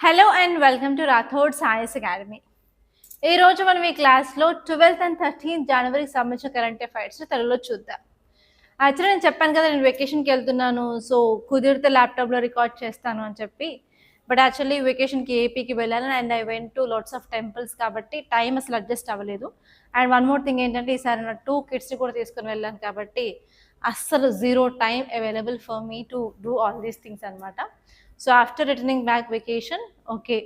Hello and welcome to Rathod science academy. ఈ రోజు మనం ఈ క్లాస్లో 12th and 13th జనవరికి సంబంధించిన కరెంట్ అఫైర్స్ తెలుగులో చూద్దాం. యాక్చువల్లీ నేను చెప్పాను కదా, నేను వెకేషన్కి వెళ్తున్నాను, సో కుదిరితే ల్యాప్టాప్లో రికార్డ్ చేస్తాను అని చెప్పి. బట్ యాక్చువల్లీ వెకేషన్కి ఏపీకి వెళ్ళాను and I went to lots of temples, కాబట్టి టైం అసలు అడ్జస్ట్ అవ్వలేదు. అండ్ వన్ మోర్ థింగ్ ఏంటంటే, ఈసారి నా 2 కిడ్స్ని కూడా తీసుకుని వెళ్ళాను, కాబట్టి అస్సలు zero time available for me to do all these things అనమాట. So after returning back vacation okay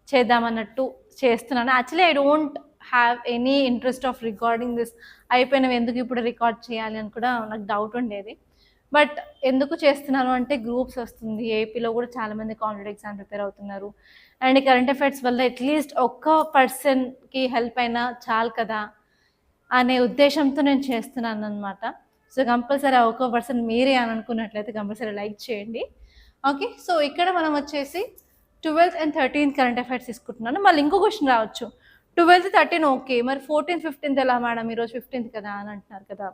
చేద్దామన్నట్టు చేస్తున్నాను. Actually I don't have any interest of recording this. అయిపోయినవి ఎందుకు ఇప్పుడు రికార్డ్ చేయాలి అని కూడా నాకు డౌట్ ఉండేది. బట్ ఎందుకు చేస్తున్నాను అంటే, గ్రూప్స్ వస్తుంది, ఏపీలో కూడా చాలామంది కాంపిటేటివ్ ఎగ్జామ్ ప్రిపేర్ అవుతున్నారు. అండ్ కరెంట్ అఫైర్స్ వల్ల అట్లీస్ట్ ఒక్క పర్సన్కి హెల్ప్ అయినా చాలు కదా అనే ఉద్దేశంతో నేను చేస్తున్నాను అనమాట. సో కంపల్సరీ ఒక్క పర్సన్ మీరే అని అనుకున్నట్లయితే కంపల్సరీ లైక్ చేయండి. ఓకే, సో ఇక్కడ మనం వచ్చేసి 12th and 13th current affairs తీసుకుంటున్నాను. మళ్ళీ ఇంకో క్వశ్చన్ రావచ్చు, 12th 13 ఓకే, మరి 14th 15th ఎలా మేడం, ఈరోజు 15th కదా అని అంటున్నారు కదా.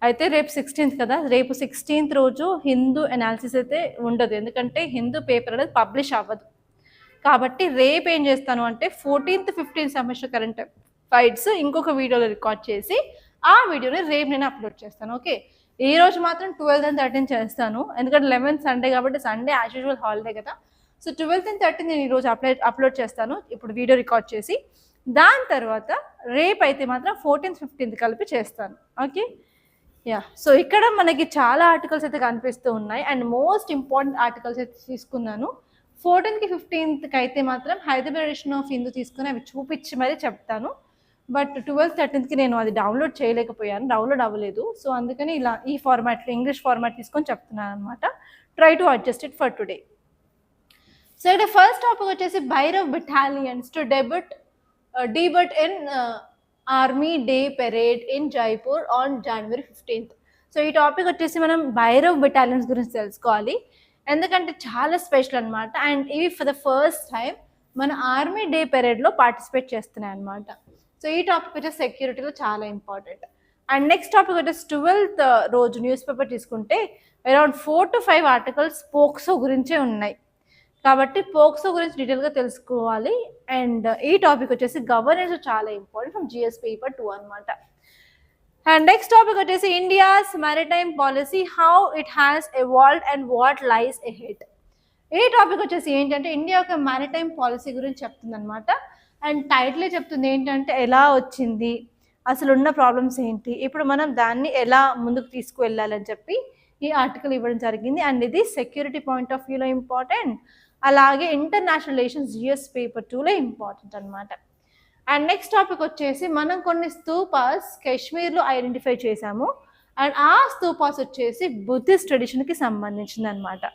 అయితే రేపు 16th కదా, రేపు 16th రోజు హిందూ అనాలిసిస్ అయితే ఉండదు, ఎందుకంటే హిందూ పేపర్ అనేది పబ్లిష్ అవ్వదు. కాబట్టి రేపు ఏం చేస్తాను అంటే 14th 15th సంబంధించిన కరెంట్ అఫైర్స్ ఇంకొక వీడియోలో రికార్డ్ చేసి ఆ వీడియోని రేపు నేను అప్లోడ్ చేస్తాను. ఓకే, ఈ రోజు మాత్రం 12th and 13th చేస్తాను, ఎందుకంటే 11th సండే కాబట్టి సండే యాజ్ యూజువల్ హాలిడే కదా. సో 12th and 13th నేను ఈరోజు అప్లోడ్ చేస్తాను, ఇప్పుడు వీడియో రికార్డ్ చేసి. దాని తర్వాత రేపు అయితే మాత్రం 14th 15th కలిపి చేస్తాను. ఓకే యా, సో ఇక్కడ మనకి చాలా ఆర్టికల్స్ అయితే కనిపిస్తూ ఉన్నాయి అండ్ మోస్ట్ ఇంపార్టెంట్ ఆర్టికల్స్ అయితే తీసుకున్నాను. 14th 15th అయితే మాత్రం హైదరాబాద్ ఎడిషన్ ఆఫ్ హిందూ తీసుకుని అవి చూపించి మరీ చెప్తాను. బట్ 12th 13th నేను అది డౌన్లోడ్ చేయలేకపోయాను, డౌన్లోడ్ అవ్వలేదు. సో అందుకని ఇలా ఈ ఫార్మాట్లో ఇంగ్లీష్ ఫార్మాట్ తీసుకొని చెప్తున్నాను అనమాట. Try to adjust it for today. So ఇక్కడ ఫస్ట్ టాపిక్ వచ్చేసి Bhairav battalions to debut in army day parade in Jaipur on January 15th. So ఈ టాపిక్ వచ్చేసి మనం భైరవ్ బెటాలియన్స్ గురించి తెలుసుకోవాలి, ఎందుకంటే చాలా స్పెషల్ అనమాట. అండ్ ఇవి ఫర్ ద ఫస్ట్ టైం మన ఆర్మీ డే పెరేడ్లో పార్టిసిపేట్ చేస్తున్నాయి అనమాట. సో ఈ టాపిక్ వచ్చేసి సెక్యూరిటీలో చాలా ఇంపార్టెంట్. అండ్ నెక్స్ట్ టాపిక్ వచ్చేసి 12th రోజు న్యూస్ పేపర్ తీసుకుంటే అరౌండ్ 4 to 5 ఆర్టికల్స్ పోక్సో గురించే ఉన్నాయి, కాబట్టి పోక్సో గురించి డీటెయిల్గా తెలుసుకోవాలి. అండ్ ఈ టాపిక్ వచ్చేసి గవర్నెన్స్ చాలా ఇంపార్టెంట్ ఫ్రమ్ జిఎస్ పేపర్ 2 అనమాట. అండ్ నెక్స్ట్ టాపిక్ వచ్చేసి India's maritime policy, how it has evolved and what lies ahead. ఈ టాపిక్ వచ్చేసి ఏంటంటే ఇండియా యొక్క మ్యారిటైమ్ పాలసీ గురించి చెప్తుంది అనమాట. అండ్ టైటిలే చెప్తుంది ఏంటంటే ఎలా వచ్చింది, అసలు ఉన్న ప్రాబ్లమ్స్ ఏంటి, ఇప్పుడు మనం దాన్ని ఎలా ముందుకు తీసుకువెళ్ళాలని చెప్పి ఈ ఆర్టికల్ ఇవ్వడం జరిగింది. అండ్ ఇది సెక్యూరిటీ పాయింట్ ఆఫ్ వ్యూలో ఇంపార్టెంట్, అలాగే ఇంటర్నేషనల్ రిలేషన్స్ జిఎస్ పేపర్ 2లో ఇంపార్టెంట్ అనమాట. అండ్ నెక్స్ట్ టాపిక్ వచ్చేసి మనం కొన్ని స్తూపాస్ కాశ్మీర్లో ఐడెంటిఫై చేశాము. అండ్ ఆ స్తూపాస్ వచ్చేసి బుద్ధిస్ట్ ట్రెడిషన్కి సంబంధించింది అనమాట.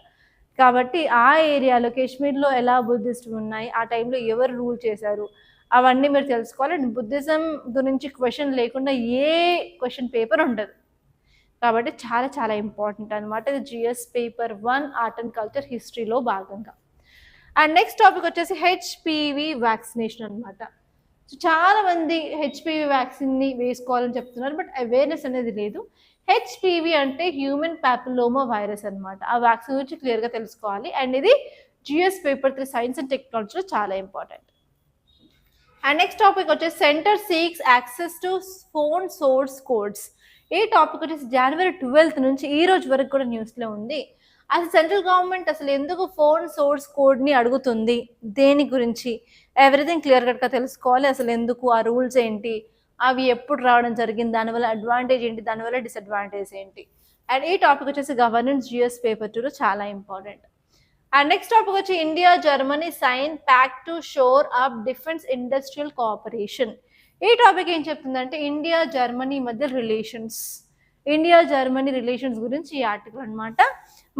కాబట్టి ఆ ఏరియాలో కాశ్మీర్లో ఎలా బుద్ధిస్ట్ ఉన్నాయి, ఆ టైంలో ఎవరు రూల్ చేశారు, అవన్నీ మీరు తెలుసుకోవాలి. అండ్ బుద్ధిజం గురించి క్వశ్చన్ లేకుండా ఏ క్వశ్చన్ పేపర్ ఉండదు, కాబట్టి చాలా చాలా ఇంపార్టెంట్ అనమాట. ఇది GS paper 1 art and culture హిస్టరీలో భాగంగా. అండ్ నెక్స్ట్ టాపిక్ వచ్చేసి హెచ్పివి వ్యాక్సినేషన్ అనమాట. సో చాలామంది హెచ్పివి వ్యాక్సిన్ని వేసుకోవాలని చెప్తున్నారు, బట్ అవేర్నెస్ అనేది లేదు. హెచ్పివి అంటే హ్యూమన్ ప్యాపిలోమా వైరస్ అనమాట. ఆ వ్యాక్సిన్ గురించి క్లియర్గా తెలుసుకోవాలి. అండ్ ఇది జిఎస్ పేపర్ 3 సైన్స్ అండ్ టెక్నాలజీలో చాలా ఇంపార్టెంట్. అండ్ నెక్స్ట్ టాపిక్ వచ్చేసి centre seeks access to phone source codes. ఈ టాపిక్ వచ్చేసి January 12th నుంచి ఈ రోజు వరకు కూడా న్యూస్లో ఉంది. అసలు సెంట్రల్ గవర్నమెంట్ అసలు ఎందుకు ఫోన్ సోర్స్ కోడ్ని అడుగుతుంది, దేని గురించి, ఎవ్రీథింగ్ క్లియర్ కట్గా తెలుసుకోవాలి. అసలు ఎందుకు, ఆ రూల్స్ ఏంటి, అవి ఎప్పుడు రావడం జరిగింది, దానివల్ల అడ్వాంటేజ్ ఏంటి, దానివల్ల డిసడ్వాంటేజ్ ఏంటి. అండ్ ఈ టాపిక్ వచ్చేసి గవర్నెన్స్ జిఎస్ పేపర్ 2లో చాలా ఇంపార్టెంట్. అండ్ నెక్స్ట్ టాపిక్ వచ్చి India Germany sign pact to shore up defence industrial cooperation. ఈ టాపిక్ ఏం చెప్తుందంటే ఇండియా జర్మనీ మధ్య రిలేషన్స్, ఇండియా జర్మనీ రిలేషన్స్ గురించి ఈ ఆర్టికల్ అనమాట.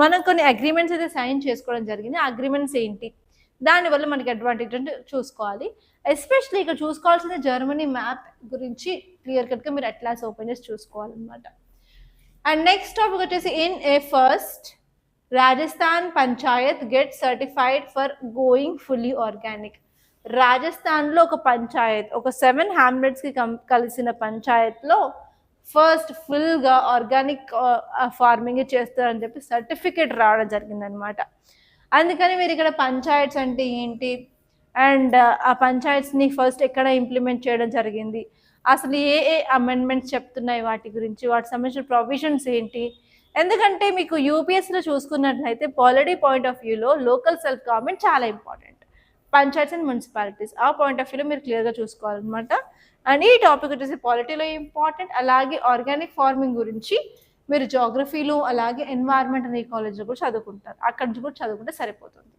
మనం కొన్ని అగ్రిమెంట్స్ అయితే సైన్ చేసుకోవడం జరిగింది, అగ్రిమెంట్స్ ఏంటి, దానివల్ల మనకి అడ్వాంటేజ్ అంటే చూసుకోవాలి. ఎస్పెషల్లీ ఇక్కడ చూసుకోవాల్సిన జర్మనీ మ్యాప్ గురించి క్లియర్ కట్గా మీరు అట్లాస్ ఓపెన్ చేసి చూసుకోవాలన్నమాట. అండ్ నెక్స్ట్ టాపిక్ వచ్చేసి in a first Rajasthan Panchayat get certified for going fully organic. రాజస్థాన్లో ఒక పంచాయత్, ఒక 7 hamletsకి కలిసిన పంచాయత్లో ఫస్ట్ ఫుల్గా ఆర్గానిక్ ఫార్మింగ్ చేస్తారని చెప్పి సర్టిఫికేట్ రావడం జరిగిందనమాట. అందుకని మీరు ఇక్కడ పంచాయత్స్ అంటే ఏంటి, అండ్ ఆ పంచాయత్స్ని ఫస్ట్ ఎక్కడ ఇంప్లిమెంట్ చేయడం జరిగింది, అసలు ఏ ఏ అమెండ్మెంట్స్ చెప్తున్నాయి వాటి గురించి, వాటికి సంబంధించిన ప్రొవిజన్స్ ఏంటి. ఎందుకంటే మీకు యూపీఎస్సీలో చూసుకున్నట్లయితే పాలిటీ పాయింట్ ఆఫ్ వ్యూలో లోకల్ సెల్ఫ్ గవర్నమెంట్ చాలా ఇంపార్టెంట్, పంచాయత్స్ అండ్ మున్సిపాలిటీస్ ఆ పాయింట్ ఆఫ్ వ్యూలో మీరు క్లియర్గా చూసుకోవాలన్నమాట. అండ్ ఈ టాపిక్ వచ్చేసి పాలిటీలో ఇంపార్టెంట్. అలాగే ఆర్గానిక్ ఫార్మింగ్ గురించి మీరు జాగ్రఫీలో అలాగే ఎన్వైర్న్మెంట్ అండ్ ఈకాలజీ కూడా చదువుకుంటారు, అక్కడి నుంచి కూడా చదువుకుంటే సరిపోతుంది.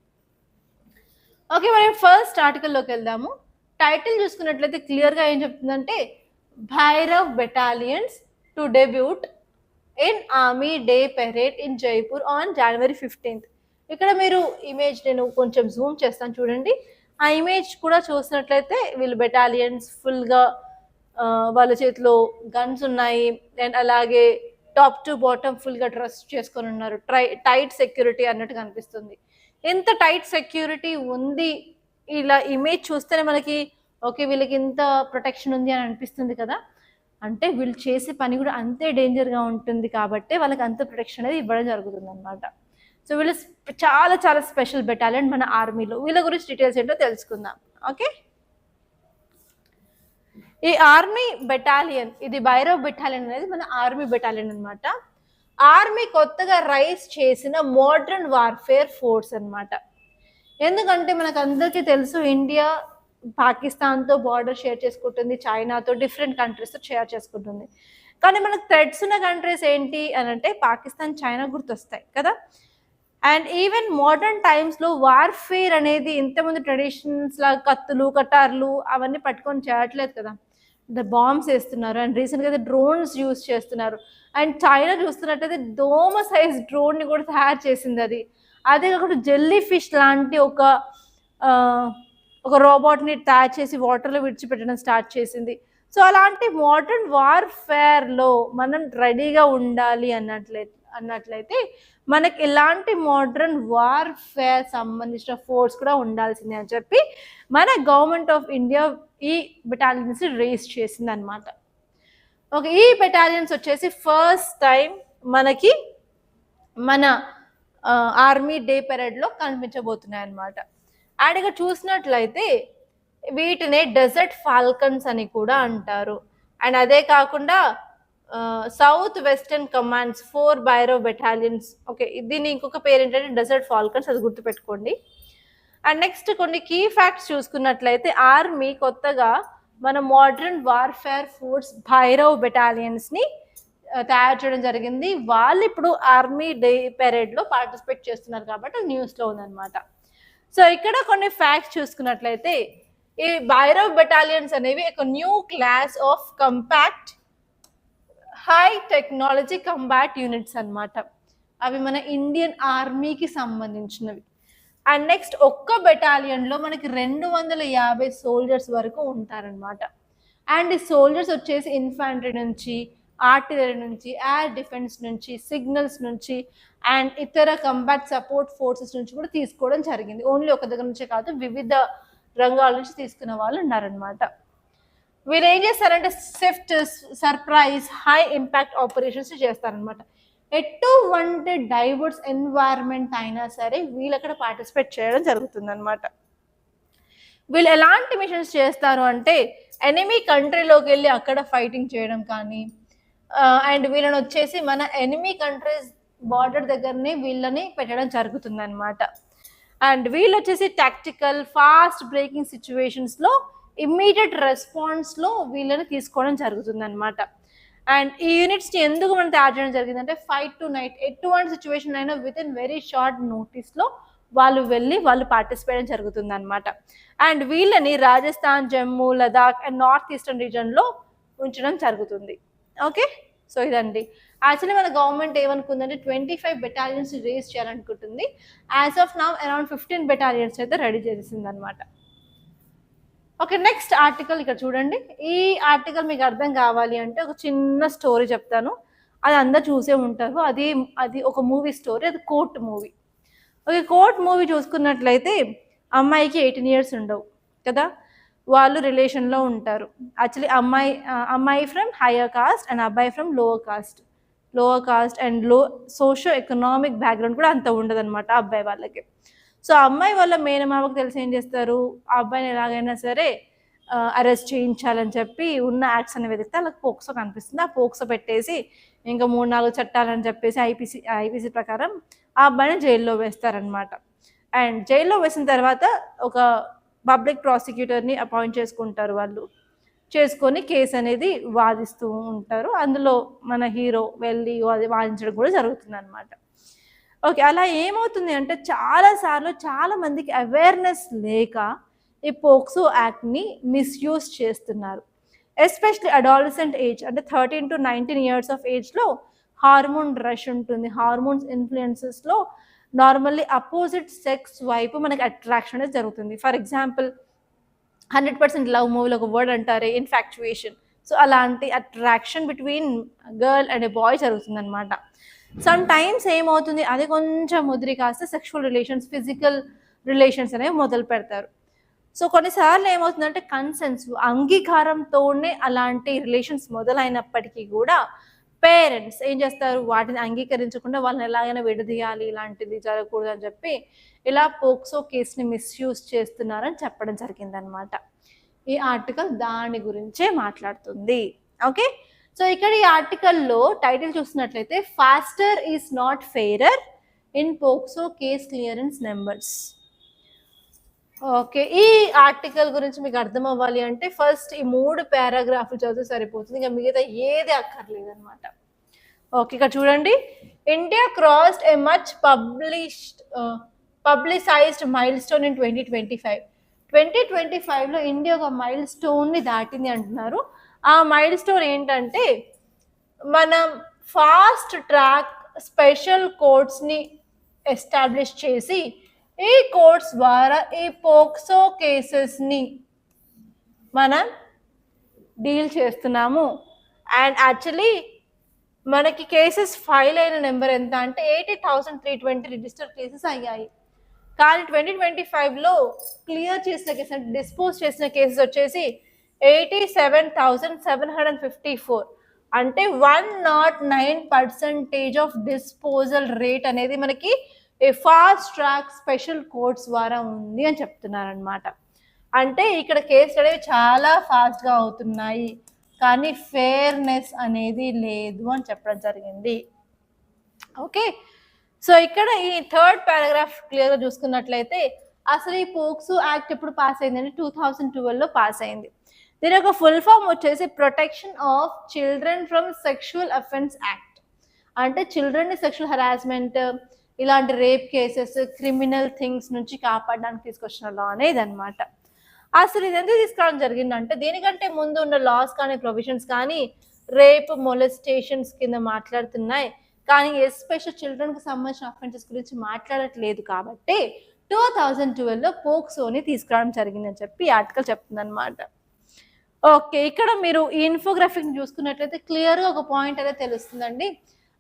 ఓకే, మనం ఫస్ట్ ఆర్టికల్లోకి వెళ్దాము. టైటిల్ చూసుకున్నట్లయితే క్లియర్గా ఏం చెప్తుందంటే Bhairav battalions to debut in army day parade in Jaipur on January 15th. ఇక్కడ మీరు ఇమేజ్ నేను కొంచెం జూమ్ చేస్తాను చూడండి. ఆ ఇమేజ్ కూడా చూసినట్లయితే వీళ్ళు బెటాలియన్స్ ఫుల్గా వాళ్ళ చేతిలో గన్స్ ఉన్నాయి, అండ్ అలాగే టాప్ టు బాటమ్ ఫుల్గా డ్రెస్ చేసుకొని ఉన్నారు. టైట్ సెక్యూరిటీ అన్నట్టు కనిపిస్తుంది. ఎంత టైట్ సెక్యూరిటీ ఉంది ఇలా ఇమేజ్ చూస్తేనే మనకి ఓకే వీళ్ళకి ఇంత ప్రొటెక్షన్ ఉంది అని అనిపిస్తుంది కదా. అంటే వీళ్ళు చేసే పని కూడా అంతే డేంజర్గా ఉంటుంది కాబట్టి వాళ్ళకి అంత ప్రొటెక్షన్ అనేది ఇవ్వడం జరుగుతుంది అనమాట. సో వీళ్ళు చాలా చాలా స్పెషల్ బెటాలియన్ మన ఆర్మీలో. వీళ్ళ గురించి డీటెయిల్స్ ఏంటో తెలుసుకుందాం. ఓకే, ఈ ఆర్మీ బెటాలియన్, ఇది భైరవ్ బెటాలియన్ అనేది మన ఆర్మీ బెటాలియన్ అనమాట. ఆర్మీ కొత్తగా రైజ్ చేసిన మోడర్న్ వార్ఫేర్ ఫోర్స్ అనమాట. ఎందుకంటే మనకు అందరికీ తెలుసు ఇండియా పాకిస్తాన్తో బార్డర్ షేర్ చేసుకుంటుంది, చైనాతో డిఫరెంట్ కంట్రీస్తో షేర్ చేసుకుంటుంది. కానీ మనకు థ్రెట్స్ ఉన్న కంట్రీస్ ఏంటి అని అంటే పాకిస్తాన్, చైనా గుర్తొస్తాయి కదా. అండ్ ఈవెన్ మోడర్న్ టైమ్స్లో వార్ఫేర్ అనేది ఇంతమంది ట్రెడిషన్స్ లాగా కత్తులు కటార్లు అవన్నీ పట్టుకొని చేయట్లేదు కదా. బాంబ్స్ వేస్తున్నారు, అండ్ రీసెంట్గా అయితే డ్రోన్స్ యూజ్ చేస్తున్నారు. అండ్ చైనా చూస్తున్నట్టయితే దోమ సైజ్ డ్రోన్ని కూడా తయారు చేసింది అది. అదే కాకుండా జెల్లీ ఫిష్ లాంటి ఒక రోబోట్ని తయారు చేసి వాటర్లో విడిచిపెట్టడం స్టార్ట్ చేసింది. సో అలాంటి మోడర్న్ వార్ఫేర్లో మనం రెడీగా ఉండాలి అన్నట్లయితే మనకి ఇలాంటి మోడర్న్ వార్ఫేర్ సంబంధించిన ఫోర్స్ కూడా ఉండాల్సిందే అని చెప్పి మన గవర్నమెంట్ ఆఫ్ ఇండియా ఈ బెటాలియన్స్ రేస్ చేసింది అనమాట. ఓకే, ఈ బెటాలియన్స్ వచ్చేసి ఫస్ట్ టైం మనకి మన ఆర్మీ డే పెరేడ్లో కనిపించబోతున్నాయి అనమాట. అండ్ ఇక్కడ చూసినట్లయితే వీటినే డెజర్ట్ ఫాల్కన్స్ అని కూడా అంటారు. అండ్ అదే కాకుండా south western commands 4 Bhairav battalions. Okay, దీని ఇంకొక పేరు ఏంటంటే డెజర్ట్ ఫాల్కన్స్, అది గుర్తుపెట్టుకోండి. అండ్ నెక్స్ట్ కొన్ని కీ ఫ్యాక్ట్స్ చూసుకున్నట్లయితే ఆర్మీ కొత్తగా మన మోడర్న్ వార్ఫేర్ ఫోర్స్ భైరవ్ బెటాలియన్స్ని తయారు చేయడం జరిగింది. వాళ్ళు ఇప్పుడు ఆర్మీ డే పెరేడ్లో పార్టిసిపేట్ చేస్తున్నారు కాబట్టి న్యూస్లో ఉందన్నమాట. సో ఇక్కడ కొన్ని ఫ్యాక్ట్స్ చూసుకున్నట్లయితే ఈ భైరవ్ బెటాలియన్స్ అనేవి ఒక new class of compact high technology combat units అనమాట. అవి మన ఇండియన్ ఆర్మీకి సంబంధించినవి. అండ్ నెక్స్ట్ ఒక్క బెటాలియన్లో మనకి 250 సోల్జర్స్ వరకు ఉంటారనమాట. అండ్ ఈ సోల్జర్స్ వచ్చేసి ఇన్ఫాంట్రీ నుంచి, ఆర్టిలరీ నుంచి, ఎయిర్ డిఫెన్స్ నుంచి, సిగ్నల్స్ నుంచి అండ్ ఇతర కంబాట్ సపోర్ట్ ఫోర్సెస్ నుంచి కూడా తీసుకోవడం జరిగింది. ఓన్లీ ఒక దగ్గర నుంచే కాదు, వివిధ రంగాల నుంచి తీసుకున్న వాళ్ళు ఉన్నారనమాట. వీళ్ళు ఏం చేస్తారంటే Swift, surprise, high impact operations చేస్తారనమాట. ఎటువంటి డైవర్స్ ఎన్వైర్న్మెంట్ అయినా సరే వీళ్ళు అక్కడ పార్టిసిపేట్ చేయడం జరుగుతుంది అనమాట. వీళ్ళు ఎలాంటి మిషన్స్ చేస్తారు అంటే ఎనిమీ కంట్రీలోకి వెళ్ళి అక్కడ ఫైటింగ్ చేయడం కానీ, అండ్ వీళ్ళని వచ్చేసి మన ఎనిమీ కంట్రీస్ బార్డర్ దగ్గరనే వీళ్ళని పెట్టడం జరుగుతుంది అనమాట. అండ్ వీళ్ళు వచ్చేసి టాక్టికల్, ఫాస్ట్ బ్రేకింగ్ సిచ్యువేషన్స్లో ఇమ్మీడియట్ రెస్పాన్స్లో వీళ్ళని తీసుకోవడం జరుగుతుంది అనమాట. అండ్ ఈ యూనిట్స్ని ఎందుకు మనం తయారు చేయడం జరిగిందంటే ఫైట్ టు నైట్, ఎటువంటి సిచ్యువేషన్ అయినా విత్ ఇన్ వెరీ షార్ట్ నోటీస్లో వాళ్ళు పార్టిసిపేట్ జరుగుతుంది అనమాట. అండ్ వీళ్ళని Rajasthan, Jammu, Ladakh and north eastern రీజన్లో ఉంచడం జరుగుతుంది. ఓకే, సో ఇదండి. యాక్చువల్లీ మన గవర్నమెంట్ ఏమనుకుందంటే 25 బెటాలియన్స్ రేస్ చేయాలనుకుంటుంది. As of now around 15 battalions అయితే రెడీ చేసింది అనమాట. ఓకే, నెక్స్ట్ ఆర్టికల్ ఇక్కడ చూడండి. ఈ ఆర్టికల్ మీకు అర్థం కావాలి అంటే ఒక చిన్న స్టోరీ చెప్తాను, అది అందరు చూసే ఉంటారు. అది ఒక మూవీ స్టోరీ, అది court movie. Okay, court movie చూసుకున్నట్లయితే అమ్మాయికి 18 years ఉండవు కదా, వాళ్ళు రిలేషన్లో ఉంటారు. యాక్చువల్లీ అమ్మాయి ఫ్రమ్ హయ్యర్ కాస్ట్ అండ్ అబ్బాయి from lower caste and socio economic background కూడా అంత ఉండదు అనమాట అబ్బాయి వాళ్ళకి. సో ఆ అమ్మాయి వాళ్ళ మేనమామకు తెలిసి ఏం చేస్తారు, ఆ అబ్బాయిని ఎలాగైనా సరే అరెస్ట్ చేయించాలని చెప్పి ఉన్న యాక్ట్స్ అని వెతికితే వాళ్ళకి పోక్సో కనిపిస్తుంది. ఆ పోక్సో పెట్టేసి ఇంకా 3-4 చట్టాలని చెప్పేసి ఐపీసీ ప్రకారం ఆ అబ్బాయిని జైల్లో వేస్తారనమాట. అండ్ జైల్లో వేసిన తర్వాత ఒక పబ్లిక్ ప్రాసిక్యూటర్ని అపాయింట్ చేసుకుంటారు వాళ్ళు. చేసుకొని కేసు అనేది వాదిస్తూ ఉంటారు. అందులో మన హీరో వెళ్ళి అది వాదించడం కూడా జరుగుతుంది అనమాట. ఓకే, అలా ఏమవుతుంది అంటే చాలాసార్లు చాలా మందికి అవేర్నెస్ లేక ఈ పోక్సో యాక్ట్ని మిస్యూజ్ చేస్తున్నారు. ఎస్పెషలీ అడాలసెంట్ ఏజ్ అంటే 13 to 19 years ఆఫ్ ఏజ్లో హార్మోన్ రష్ ఉంటుంది. హార్మోన్స్ ఇన్ఫ్లుయెన్సెస్లో నార్మల్లీ అపోజిట్ సెక్స్ వైపు మనకి అట్రాక్షన్ అనేది జరుగుతుంది. ఫర్ ఎగ్జాంపుల్ 100% లవ్ మూవీలో ఒక వర్డ్ అంటారే ఇన్ఫాక్చుయేషన్. సో అలాంటి attraction between girl and boy జరుగుతుంది అనమాట. సమ్ టైమ్స్ ఏమవుతుంది, అది కొంచెం ముదిరి కాస్త సెక్షువల్ రిలేషన్స్, ఫిజికల్ రిలేషన్స్ అనేవి మొదలు పెడతారు. సో కొన్నిసార్లు ఏమవుతుందంటే కన్సెన్స్, అంగీకారంతోనే అలాంటి రిలేషన్స్ మొదలైనప్పటికీ కూడా పేరెంట్స్ ఏం చేస్తారు, వాటిని అంగీకరించకుండా వాళ్ళని ఎలాగైనా విడదీయాలి, ఇలాంటిది జరగకూడదు అని చెప్పి ఇలా పోక్సో కేసుని మిస్యూజ్ చేస్తున్నారని చెప్పడం జరిగిందనమాట. ఈ ఆర్టికల్ దాని గురించే మాట్లాడుతుంది. ఓకే, సో ఇక్కడ ఈ ఆర్టికల్లో టైటిల్ చూసినట్లయితే faster is not fairer in POCSO case clearance numbers. Okay, ఈ ఆర్టికల్ గురించి మీకు అర్థం అవ్వాలి అంటే ఫస్ట్ ఈ 3 పారాగ్రాఫ్లు చదివితే సరిపోతుంది, ఇంకా మిగతా ఏది అక్కర్లేదు అనమాట. ఓకే, ఇక్కడ చూడండి, India crossed a much publicised milestone in 2025. 2025లో ఇండియా ఒక మైల్ స్టోన్ని దాటింది అంటున్నారు. ఆ మైల్ స్టోన్ ఏంటంటే మనం ఫాస్ట్ ట్రాక్ స్పెషల్ కోర్ట్స్ని ఎస్టాబ్లిష్ చేసి ఈ కోర్ట్స్ ద్వారా ఈ పోక్సో కేసెస్ని మనం డీల్ చేస్తున్నాము. అండ్ యాక్చువల్లీ మనకి కేసెస్ ఫైల్ అయిన నెంబర్ ఎంత అంటే 80,320 రిజిస్టర్ కేసెస్ అయ్యాయి. కానీ 2025లో క్లియర్ చేసిన కేసెస్ అంటే డిస్పోజ్ చేసిన కేసెస్ వచ్చేసి 87,754. అంటే 109% ఆఫ్ డిస్పోజల్ రేట్ అనేది మనకి ఏ ఫాస్ట్ ట్రాక్ స్పెషల్ కోర్ట్స్ ద్వారా ఉంది అని చెప్తున్నారనమాట. అంటే ఇక్కడ కేసులు అనేవి చాలా ఫాస్ట్గా అవుతున్నాయి, కానీ ఫెయిర్నెస్ అనేది లేదు అని చెప్పడం జరిగింది. ఓకే, సో ఇక్కడ ఈ 3rd పారాగ్రాఫ్ క్లియర్గా చూసుకున్నట్లయితే అసలు ఈ పోక్సో యాక్ట్ ఎప్పుడు పాస్ అయిందంటే 2012లో పాస్ అయింది. దీని యొక్క ఫుల్ ఫామ్ వచ్చేసి protection of children from sexual offence act. అంటే చిల్డ్రన్ని సెక్షువల్ హెరాస్మెంట్, ఇలాంటి రేప్ కేసెస్, క్రిమినల్ థింగ్స్ నుంచి కాపాడడానికి తీసుకొచ్చిన లా అనేది అనమాట. అసలు ఇది ఎందుకు తీసుకురావడం జరిగిందంటే దీనికంటే ముందు ఉన్న లాస్ కానీ ప్రొవిజన్స్ కానీ రేప్, మొలెస్టేషన్స్ కింద మాట్లాడుతున్నాయి, కానీ ఎస్పెషల్ చిల్డ్రన్కి సంబంధించిన అఫెన్సెస్ గురించి మాట్లాడట్లేదు. కాబట్టి 2012లో పోక్సోని తీసుకురావడం జరిగిందని చెప్పి ఆర్టికల్ చెప్తుంది అనమాట. ఓకే, ఇక్కడ మీరు ఈ ఇన్ఫోగ్రాఫిక్ని చూసుకున్నట్లయితే క్లియర్గా ఒక పాయింట్ అయితే తెలుస్తుందండి.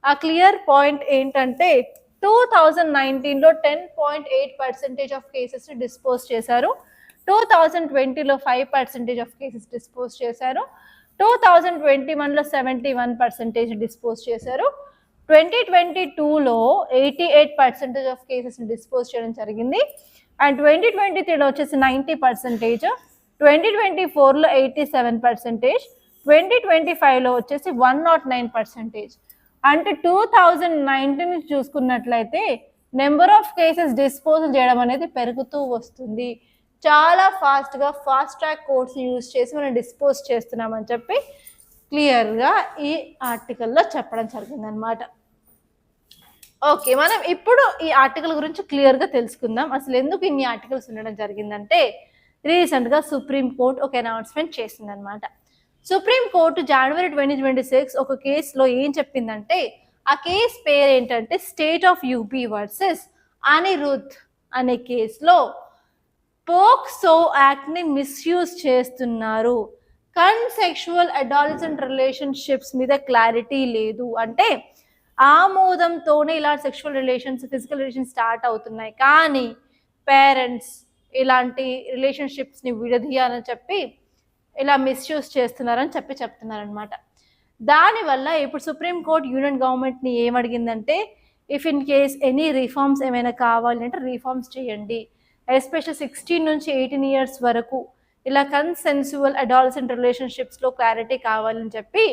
ఆ క్లియర్ పాయింట్ ఏంటంటే 2019లో 10.8% ఆఫ్ కేసెస్ డిస్పోజ్ చేశారు. 2020లో 5% ఆఫ్ కేసెస్ డిస్పోజ్ చేశారు. 2021లో 71% డిస్పోజ్ చేశారు. 2022లో 88% ఆఫ్ కేసెస్ డిస్పోజ్ చేయడం జరిగింది. అండ్ 2023లో వచ్చేసి 90%, 2024లో 87%, 2025లో వచ్చేసి 109%. అంటే 2019 చూసుకున్నట్లయితే నెంబర్ ఆఫ్ కేసెస్ డిస్పోజల్ చేయడం అనేది పెరుగుతూ వస్తుంది. చాలా ఫాస్ట్గా ఫాస్ట్ ట్రాక్ కోర్ట్స్ యూజ్ చేసి మనం డిస్పోజ్ చేస్తున్నామని చెప్పి క్లియర్గా ఈ ఆర్టికల్లో చెప్పడం జరిగిందనమాట. ఓకే, మనం ఇప్పుడు ఈ ఆర్టికల్ గురించి క్లియర్గా తెలుసుకుందాం. అసలు ఎందుకు ఇన్ని ఆర్టికల్స్ ఉండడం జరిగిందంటే రీసెంట్గా సుప్రీంకోర్టు ఒక అనౌన్స్మెంట్ చేసిందనమాట. సుప్రీంకోర్టు జనవరి 2026 ఒక కేసులో ఏం చెప్పిందంటే ఆ కేసు పేరు ఏంటంటే state of UP versus Anirudh అనే కేసులో పోక్సో యాక్ట్ని మిస్యూజ్ చేస్తున్నారు, కన్సెక్షువల్ అడాలసెంట్ రిలేషన్షిప్స్ మీద క్లారిటీ లేదు, అంటే ఆమోదంతోనే ఇలా sexual relations, physical relations start అవుతున్నాయి, కానీ పేరెంట్స్ ఇలాంటి రిలేషన్షిప్స్ని విడదీయాలని చెప్పి ఇలా మిస్యూజ్ చేస్తున్నారని చెప్తున్నారనమాట. దానివల్ల ఇప్పుడు సుప్రీంకోర్టు యూనియన్ గవర్నమెంట్ని ఏమడిగిందంటే if in case any reforms ఏమైనా కావాలి అంటే రిఫార్మ్స్ చేయండి. ఎస్పెషల్ 16 నుంచి 18 ఇయర్స్ వరకు ఇలా కన్సెన్సువల్ అడాలసెంట్ రిలేషన్షిప్స్లో క్లారిటీ కావాలని చెప్పి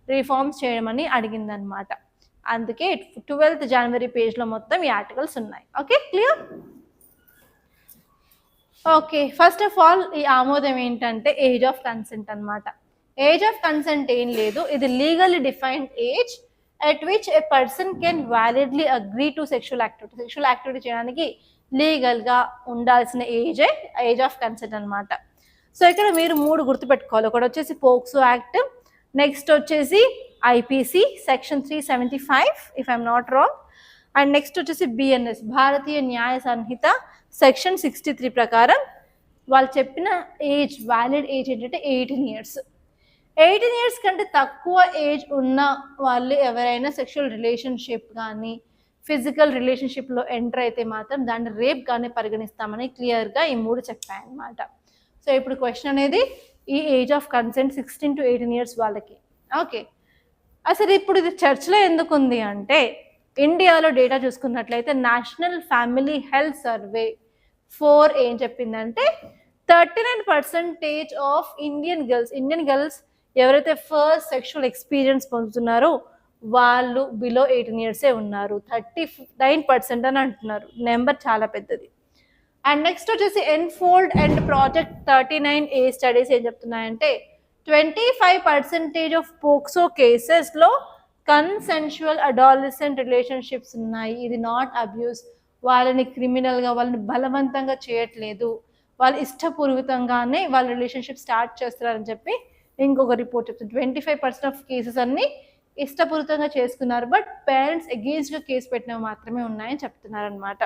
రిఫార్మ్స్ చేయమని అడిగిందనమాట. అందుకే 12th జనవరి పేజ్లో మొత్తం ఈ ఆర్టికల్స్ ఉన్నాయి. Okay, clear? Okay, first of all ఈ ఆమోదం ఏంటంటే ఏజ్ ఆఫ్ కన్సెంట్ అనమాట. ఏజ్ ఆఫ్ కన్సెంట్ ఏం లేదు, ఇది legally defined age at which A person can validly agree to sexual activity. Sexual activity చేయడానికి లీగల్గా ఉండాల్సిన ఏజ్ ఆఫ్ కన్సెంట్ అనమాట. సో ఇక్కడ మీరు 3 గుర్తుపెట్టుకోవాలి. ఒకటి వచ్చేసి పోక్సో యాక్ట్, నెక్స్ట్ వచ్చేసి IPC section 375 if I'm not wrong, and next వచ్చేసి బిఎన్ఎస్ భారతీయ న్యాయ సంహిత సెక్షన్ 63 ప్రకారం వాళ్ళు చెప్పిన ఏజ్, వ్యాలిడ్ ఏజ్ ఏంటంటే 18 ఇయర్స్. 18 ఇయర్స్ కంటే తక్కువ ఏజ్ ఉన్న వాళ్ళు ఎవరైనా సెక్షువల్ రిలేషన్షిప్ కానీ ఫిజికల్ రిలేషన్షిప్లో ఎంటర్ అయితే మాత్రం దాన్ని రేప్ కానీ పరిగణిస్తామని క్లియర్గా ఈ 3 చెప్పాయన్నమాట. సో ఇప్పుడు క్వశ్చన్ అనేది ఈ age of consent 16 to 18 years వాళ్ళకి. ఓకే, అసలు ఇప్పుడు ఇది చర్చలో ఎందుకు ఉంది అంటే ఇండియాలో డేటా చూసుకున్నట్లయితే నేషనల్ ఫ్యామిలీ హెల్త్ సర్వే 4 ఏం చెప్పిందంటే 39% ఆఫ్ ఇండియన్ గర్ల్స్ ఎవరైతే ఫస్ట్ సెక్షువల్ ఎక్స్పీరియన్స్ పొందుతున్నారో వాళ్ళు బిలో 18 ఇయర్సే ఉన్నారు. 39% అని అంటున్నారు, నెంబర్ చాలా పెద్దది. అండ్ నెక్స్ట్ వచ్చేసి ఎన్ఫోల్డ్ అండ్ ప్రాజెక్ట్ 39A స్టడీస్ ఏం చెప్తున్నాయంటే 25% ఆఫ్ పోక్సో కేసెస్లో కన్సెన్షువల్ అడాలసెంట్ రిలేషన్షిప్స్ ఉన్నాయి. ఇది నాట్ అబ్యూస్, వాళ్ళని క్రిమినల్గా వాళ్ళని బలవంతంగా చేయట్లేదు, వాళ్ళు ఇష్టపూర్వకంగానే వాళ్ళ రిలేషన్షిప్ స్టార్ట్ చేస్తున్నారని చెప్పి ఇంకొక రిపోర్ట్ చెప్తుంది. 25% ఆఫ్ కేసెస్ అన్ని ఇష్టపూర్వకంగా చేసుకున్నారు, బట్ పేరెంట్స్ అగెయిన్స్ట్గా కేసు పెట్టినవి మాత్రమే ఉన్నాయని చెప్తున్నారు అనమాట.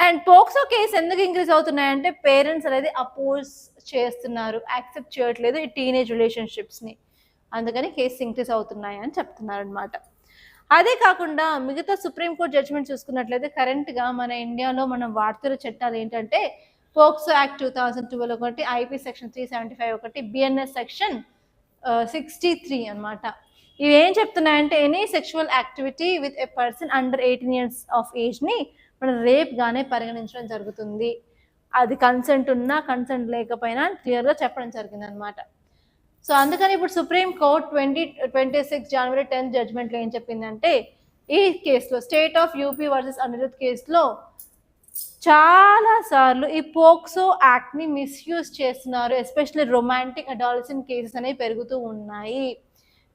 అండ్ పోక్సో కేసు ఎందుకు ఇంక్రీజ్ అవుతున్నాయంటే పేరెంట్స్ అనేది అపోజ్ చేస్తున్నారు, యాక్సెప్ట్ చేయట్లేదు ఈ టీనేజ్ రిలేషన్షిప్స్ని, అందుకని కేసు ఇంక్రీజ్ అవుతున్నాయి అని చెప్తున్నారు అనమాట. అదే కాకుండా మిగతా సుప్రీంకోర్టు జడ్జిమెంట్ చూసుకున్నట్లయితే కరెంట్గా మన ఇండియాలో మనం వాడుతున్న చట్టాలు ఏంటంటే పోక్సో యాక్ట్ 2012 ఒకటి, ఐపీ సెక్షన్ 375 ఒకటి, బిఎన్ఎస్ సెక్షన్ 63 అనమాట. ఇవి ఏం చెప్తున్నాయంటే any sexual activity with a person under 18 years of ఏజ్ని మనం రేప్గానే పరిగణించడం జరుగుతుంది. అది కన్సెంట్ ఉన్నా కన్సెంట్ లేకపోయినా క్లియర్గా చెప్పడం జరిగింది అనమాట. సో అందుకని ఇప్పుడు సుప్రీంకోర్టు 26 జనవరి 10 జడ్జ్మెంట్లో ఏం చెప్పిందంటే ఈ కేసులో state of UP versus Anirudh కేసులో చాలాసార్లు ఈ పోక్సో యాక్ట్ని మిస్యూజ్ చేస్తున్నారు, ఎస్పెషల్లీ రొమాంటిక్ అడాలసెంట్ కేసెస్ అనేవి పెరుగుతూ ఉన్నాయి.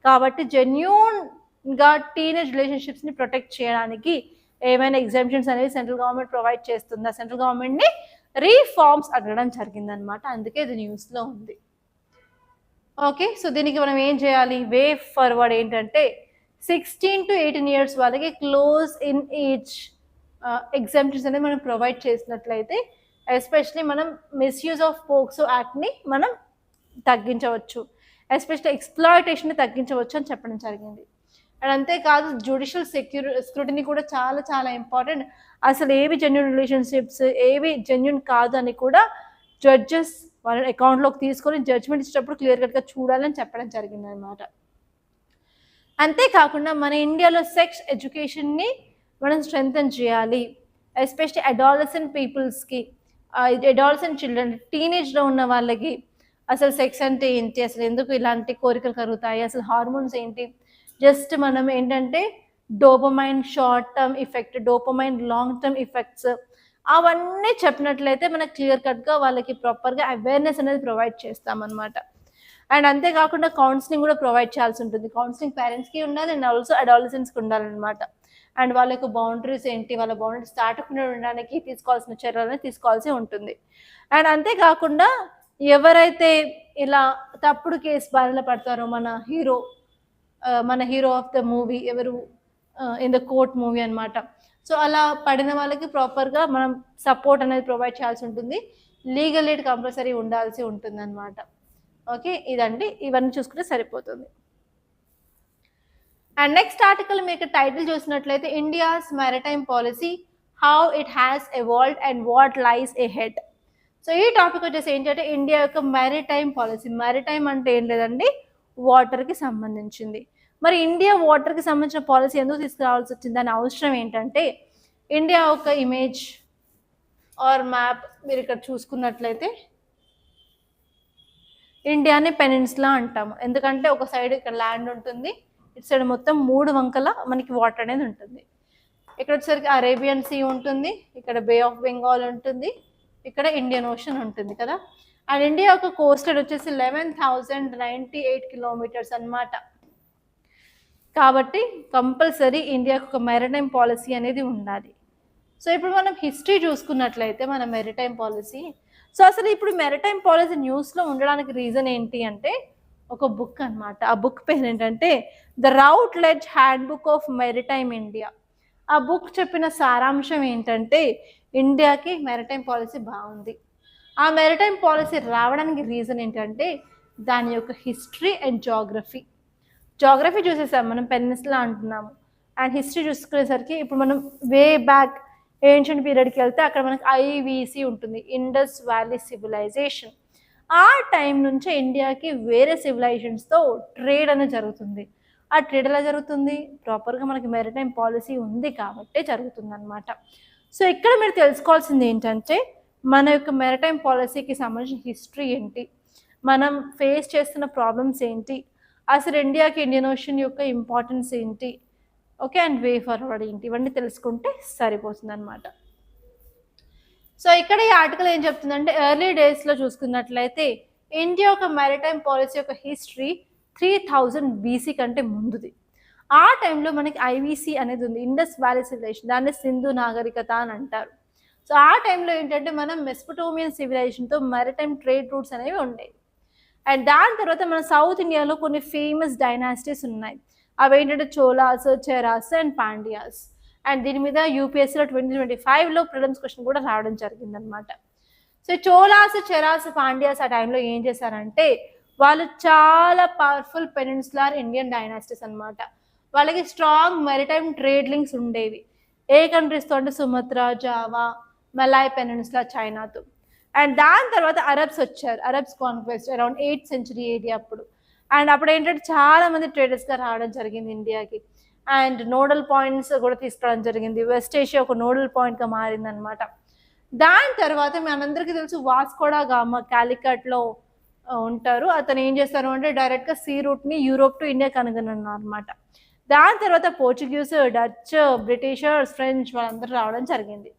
కాబట్టి జెన్యూన్గా టీనేజ్ రిలేషన్షిప్స్ని ప్రొటెక్ట్ చేయడానికి ఏమైనా ఎగ్జామ్షన్స్ అనేవి సెంట్రల్ గవర్నమెంట్ ప్రొవైడ్ చేస్తుందా, సెంట్రల్ గవర్నమెంట్ని రీఫార్మ్స్ అడగడం జరిగిందనమాట. అందుకే ఇది న్యూస్లో ఉంది. ఓకే, సో దీనికి మనం ఏం చేయాలి, వే ఫార్వర్డ్ ఏంటంటే 16 to 18 ఇయర్స్ వాళ్ళకి క్లోజ్ ఇన్ ఏజ్ ఎగ్జామ్షన్స్ అనేది మనం ప్రొవైడ్ చేసినట్లయితే ఎస్పెషలీ మనం మిస్యూజ్ ఆఫ్ పోక్సో యాక్ట్ని మనం తగ్గించవచ్చు, ఎస్పెషల్లీ ఎక్స్ప్లాయిటేషన్ని తగ్గించవచ్చు అని చెప్పడం జరిగింది. అండ్ అంతేకాదు జ్యుడిషియల్ స్క్రూటినీ కూడా చాలా చాలా ఇంపార్టెంట్. అసలు ఏవి జెన్యూన్ రిలేషన్షిప్స్ ఏవి జెన్యూన్ కాదు అని కూడా జడ్జెస్ వాళ్ళ అకౌంట్లోకి తీసుకొని జడ్జ్మెంట్ ఇచ్చేటప్పుడు క్లియర్ కట్గా చూడాలని చెప్పడం జరిగింది అనమాట. అంతేకాకుండా మన ఇండియాలో సెక్స్ ఎడ్యుకేషన్ని మనం స్ట్రెంథన్ చేయాలి, ఎస్పెషల్లీ అడాలసెంట్ పీపుల్స్కి, అడాలసెంట్ చిల్డ్రన్, టీనేజ్లో ఉన్న వాళ్ళకి అసలు సెక్స్ అంటే ఏంటి, అసలు ఎందుకు ఇలాంటి కోరికలు కలుగుతాయి, అసలు హార్మోన్స్ ఏంటి, జస్ట్ మనం ఏంటంటే dopamine short term effect, dopamine long term effects అవన్నీ చెప్పినట్లయితే మనకు క్లియర్ కట్గా వాళ్ళకి ప్రాపర్గా అవేర్నెస్ అనేది ప్రొవైడ్ చేస్తామన్నమాట. అండ్ అంతేకాకుండా కౌన్సిలింగ్ కూడా ప్రొవైడ్ చేయాల్సి ఉంటుంది. కౌన్సిలింగ్ పేరెంట్స్కి ఉండాలి అండ్ ఆల్సో అడాలసెంట్స్కి ఉండాలన్నమాట. అండ్ వాళ్ళ యొక్క బౌండరీస్ ఏంటి, వాళ్ళ బౌండరీస్ దాటకుండా ఉండడానికి తీసుకోవాల్సిన చర్యలను తీసుకోవాల్సి ఉంటుంది. అండ్ అంతేకాకుండా ఎవరైతే ఇలా తప్పుడు కేసు బారిన పడతారో మన హీరో ఆఫ్ ద మూవీ ఎవరు ఇన్ ద కోర్ట్ మూవీ అనమాట. సో అలా పడిన వాళ్ళకి ప్రాపర్గా మనం సపోర్ట్ అనేది ప్రొవైడ్ చేయాల్సి ఉంటుంది, లీగల్ ఎయిడ్ కంపల్సరీ ఉండాల్సి ఉంటుంది అనమాట. ఓకే, ఇదండి, ఇవన్నీ చూసుకుంటే సరిపోతుంది. అండ్ నెక్స్ట్ ఆర్టికల్ మీకు టైటిల్ చూసినట్లయితే India's maritime policy how it has evolved and what lies ahead. So ఈ టాపిక్ వచ్చేసి ఏంటంటే ఇండియా యొక్క మ్యారిటైమ్ పాలసీ. మ్యారిటైమ్ అంటే ఏం లేదండి, వాటర్కి సంబంధించింది. మరి ఇండియా వాటర్కి సంబంధించిన పాలసీ ఎందుకు తీసుకురావాల్సి వచ్చింది? దాని అవసరం ఏంటంటే ఇండియా ఒక ఇమేజ్ ఆర్ మ్యాప్ మీరు ఇక్కడ చూసుకున్నట్లయితే ఇండియాని పెనిన్సులా అంటాము. ఎందుకంటే ఒక సైడ్ ఇక్కడ ల్యాండ్ ఉంటుంది, ఇటు సైడ్ మొత్తం 3 వంకల మనకి వాటర్ అనేది ఉంటుంది. ఇక్కడ వచ్చేసరికి అరేబియన్ సీ ఉంటుంది, ఇక్కడ బే ఆఫ్ బెంగాల్ ఉంటుంది, ఇక్కడ ఇండియన్ ఓషన్ ఉంటుంది కదా. అండ్ ఇండియా యొక్క కోస్ట్ లైన్ వచ్చేసి 11,098 కిలోమీటర్స్ అన్నమాట. కాబట్టి కంపల్సరీ ఇండియాకు ఒక మెరిటైమ్ పాలసీ అనేది ఉండాలి. సో ఇప్పుడు మనం హిస్టరీ చూసుకున్నట్లయితే మన మెరిటైమ్ పాలసీ, సో అసలు ఇప్పుడు మెరిటైమ్ పాలసీ న్యూస్లో ఉండడానికి రీజన్ ఏంటి అంటే ఒక బుక్ అన్నమాట. ఆ బుక్ పేరు ఏంటంటే the Routledge handbook of maritime India. ఆ బుక్ చెప్పిన సారాంశం ఏంటంటే ఇండియాకి మెరిటైమ్ పాలసీ బాగుంది. ఆ మెరిటైమ్ పాలసీ రావడానికి రీజన్ ఏంటంటే దాని యొక్క హిస్టరీ అండ్ జాగ్రఫీ. జాగ్రఫీ చూసేసాం మనం, పెనిన్సులా అంటున్నాము. అండ్ హిస్టరీ చూసుకునేసరికి ఇప్పుడు మనం వే బ్యాక్ ఏన్షియంట్ పీరియడ్కి వెళ్తే అక్కడ మనకి ఐవీసీ ఉంటుంది, ఇండస్ వ్యాలీ సివిలైజేషన్. ఆ టైం నుంచే ఇండియాకి వేరే సివిలైజేషన్స్తో ట్రేడ్ అనేది జరుగుతుంది. ఆ ట్రేడ్ ఎలా జరుగుతుంది? ప్రాపర్గా మనకి మెరిటైమ్ పాలసీ ఉంది కాబట్టే జరుగుతుంది అనమాట. సో ఇక్కడ మీరు తెలుసుకోవాల్సింది ఏంటంటే మన యొక్క మెరిటైమ్ పాలసీకి సంబంధించిన హిస్టరీ ఏంటి, మనం ఫేస్ చేస్తున్న ప్రాబ్లమ్స్ ఏంటి, అసలు ఇండియాకి ఇండియన్ ఓషన్ యొక్క ఇంపార్టెన్స్ ఏంటి, ఓకే, అండ్ వే ఫార్వర్డ్ ఏంటి, ఇవన్నీ తెలుసుకుంటే సరిపోతుంది అనమాట. సో ఇక్కడ ఈ ఆర్టికల్ ఏం చెప్తుందంటే ఎర్లీ డేస్లో చూసుకున్నట్లయితే ఇండియా యొక్క మ్యారిటైమ్ పాలసీ యొక్క హిస్టరీ 3000 BC కంటే ముందుది. ఆ టైంలో మనకి ఐవీసీ అనేది ఉంది, ఇండస్ వ్యాలీ సివిలైజేషన్, దాన్ని సింధు నాగరికత అని అంటారు. సో ఆ టైంలో ఏంటంటే మనం మెస్పటోమియన్ సివిలైజేషన్తో మ్యారిటైమ్ ట్రేడ్ రూట్స్ అనేవి ఉండేవి. అండ్ దాని తర్వాత మన సౌత్ ఇండియాలో కొన్ని ఫేమస్ డైనాసిటీస్ ఉన్నాయి. అవి ఏంటంటే చోలాస్, చెరాస్ అండ్ పాండ్యాస్. అండ్ దీని మీద యూపీఎస్సీలో 2025లో ప్రిలిమ్స్ క్వశ్చన్ కూడా రావడం జరిగిందనమాట. సో చోలాస్, చెరాస్, పాండ్యాస్ ఆ టైంలో ఏం చేశారంటే వాళ్ళు చాలా పవర్ఫుల్ పెనిన్సులార్ ఇండియన్ డైనాసిటీస్ అనమాట. వాళ్ళకి స్ట్రాంగ్ మెరిటైమ్ ట్రేడ్ లింక్స్ ఉండేవి. ఏ కంట్రీస్తో అంటే సుమత్రా, జావా, మలాయ్ పెనిన్సులా, చైనాతో. అండ్ దాని తర్వాత అరబ్స్ వచ్చారు, Arabs conquest around 8th century AD అప్పుడు. అండ్ అప్పుడు ఏంటంటే చాలా మంది ట్రేడర్స్గా రావడం జరిగింది ఇండియాకి. అండ్ నోడల్ పాయింట్స్ కూడా తీసుకురావడం జరిగింది. వెస్ట్ ఏషియా ఒక నోడల్ పాయింట్గా మారింది అనమాట. దాని తర్వాత మనందరికీ తెలుసు వాస్కోడా గామా కాలికట్లో ఉంటారు. అతను ఏం చేస్తారు అంటే డైరెక్ట్గా సీ రూట్ని యూరోప్ టు ఇండియా కనుగొన్నారు అనమాట. దాని తర్వాత పోర్చుగీస్, డచ్, బ్రిటిషర్స్, ఫ్రెంచ్ వాళ్ళందరూ రావడం జరిగింది.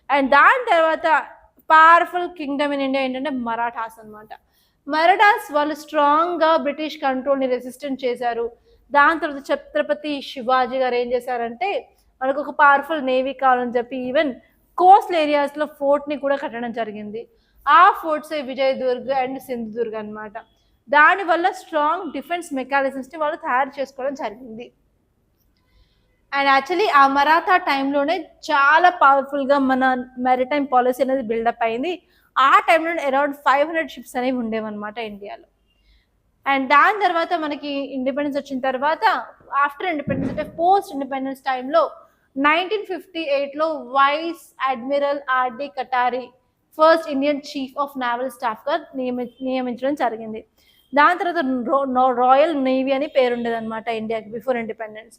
అండ్ దాని తర్వాత పవర్ఫుల్ కింగ్డమ్ ఇన్ ఇండియా ఏంటంటే మరాఠాస్ అనమాట. మరాఠాస్ వాళ్ళు స్ట్రాంగ్గా బ్రిటిష్ కంట్రోల్ని రెసిస్టెంట్ చేశారు. దాని తర్వాత ఛత్రపతి శివాజీ గారు ఏం చేశారంటే మనకు ఒక పవర్ఫుల్ నేవీ కావాలని చెప్పి ఈవెన్ కోస్టల్ ఏరియాస్లో ఫోర్ట్ని కూడా కట్టడం జరిగింది. ఆ ఫోర్ట్స్ విజయదుర్గ్ అండ్ సింధుదుర్గ్ అనమాట. దానివల్ల స్ట్రాంగ్ డిఫెన్స్ మెకానిజమ్స్ని వాళ్ళు తయారు చేసుకోవడం జరిగింది. అండ్ యాక్చువల్లీ ఆ మరాఠా టైంలోనే చాలా పవర్ఫుల్గా మన మ్యారిటైమ్ పాలసీ అనేది బిల్డప్ అయింది. ఆ టైంలో అరౌండ్ 500 షిప్స్ అనేవి ఉండేవన్నమాట ఇండియాలో. అండ్ దాని తర్వాత మనకి ఇండిపెండెన్స్ వచ్చిన తర్వాత ఆఫ్టర్ ఇండిపెండెన్స్ అంటే పోస్ట్ ఇండిపెండెన్స్ టైంలో 1958లో vice admiral RD Katari first Indian chief of naval స్టాఫ్గా నియమించడం జరిగింది. దాని తర్వాత రాయల్ నేవీ అని పేరు ఉండేది అనమాట ఇండియాకి బిఫోర్ ఇండిపెండెన్స్.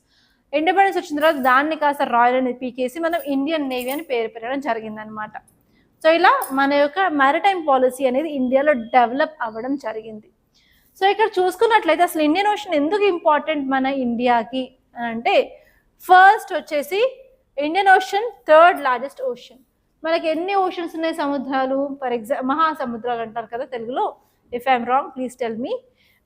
ఇండిపెండెన్స్ వచ్చిన తర్వాత దాన్ని కాస్త రాయల్ అని పీకేసి మనం ఇండియన్ నేవీ అని పేరు పెట్టడం జరిగిందనమాట. సో ఇలా మన యొక్క మ్యారిటైమ్ పాలసీ అనేది ఇండియాలో డెవలప్ అవ్వడం జరిగింది. సో ఇక్కడ చూసుకున్నట్లయితే అసలు ఇండియన్ ఓషన్ ఎందుకు ఇంపార్టెంట్ మన ఇండియాకి అంటే ఫస్ట్ వచ్చేసి Indian ocean 3rd largest ocean. మనకి ఎన్ని ఓషన్స్ ఉన్నాయి సముద్రాలు? ఫర్ ఎగ్జాంపుల్ మహాసముద్రాలు అంటారు కదా తెలుగులో. If I'm wrong please tell me.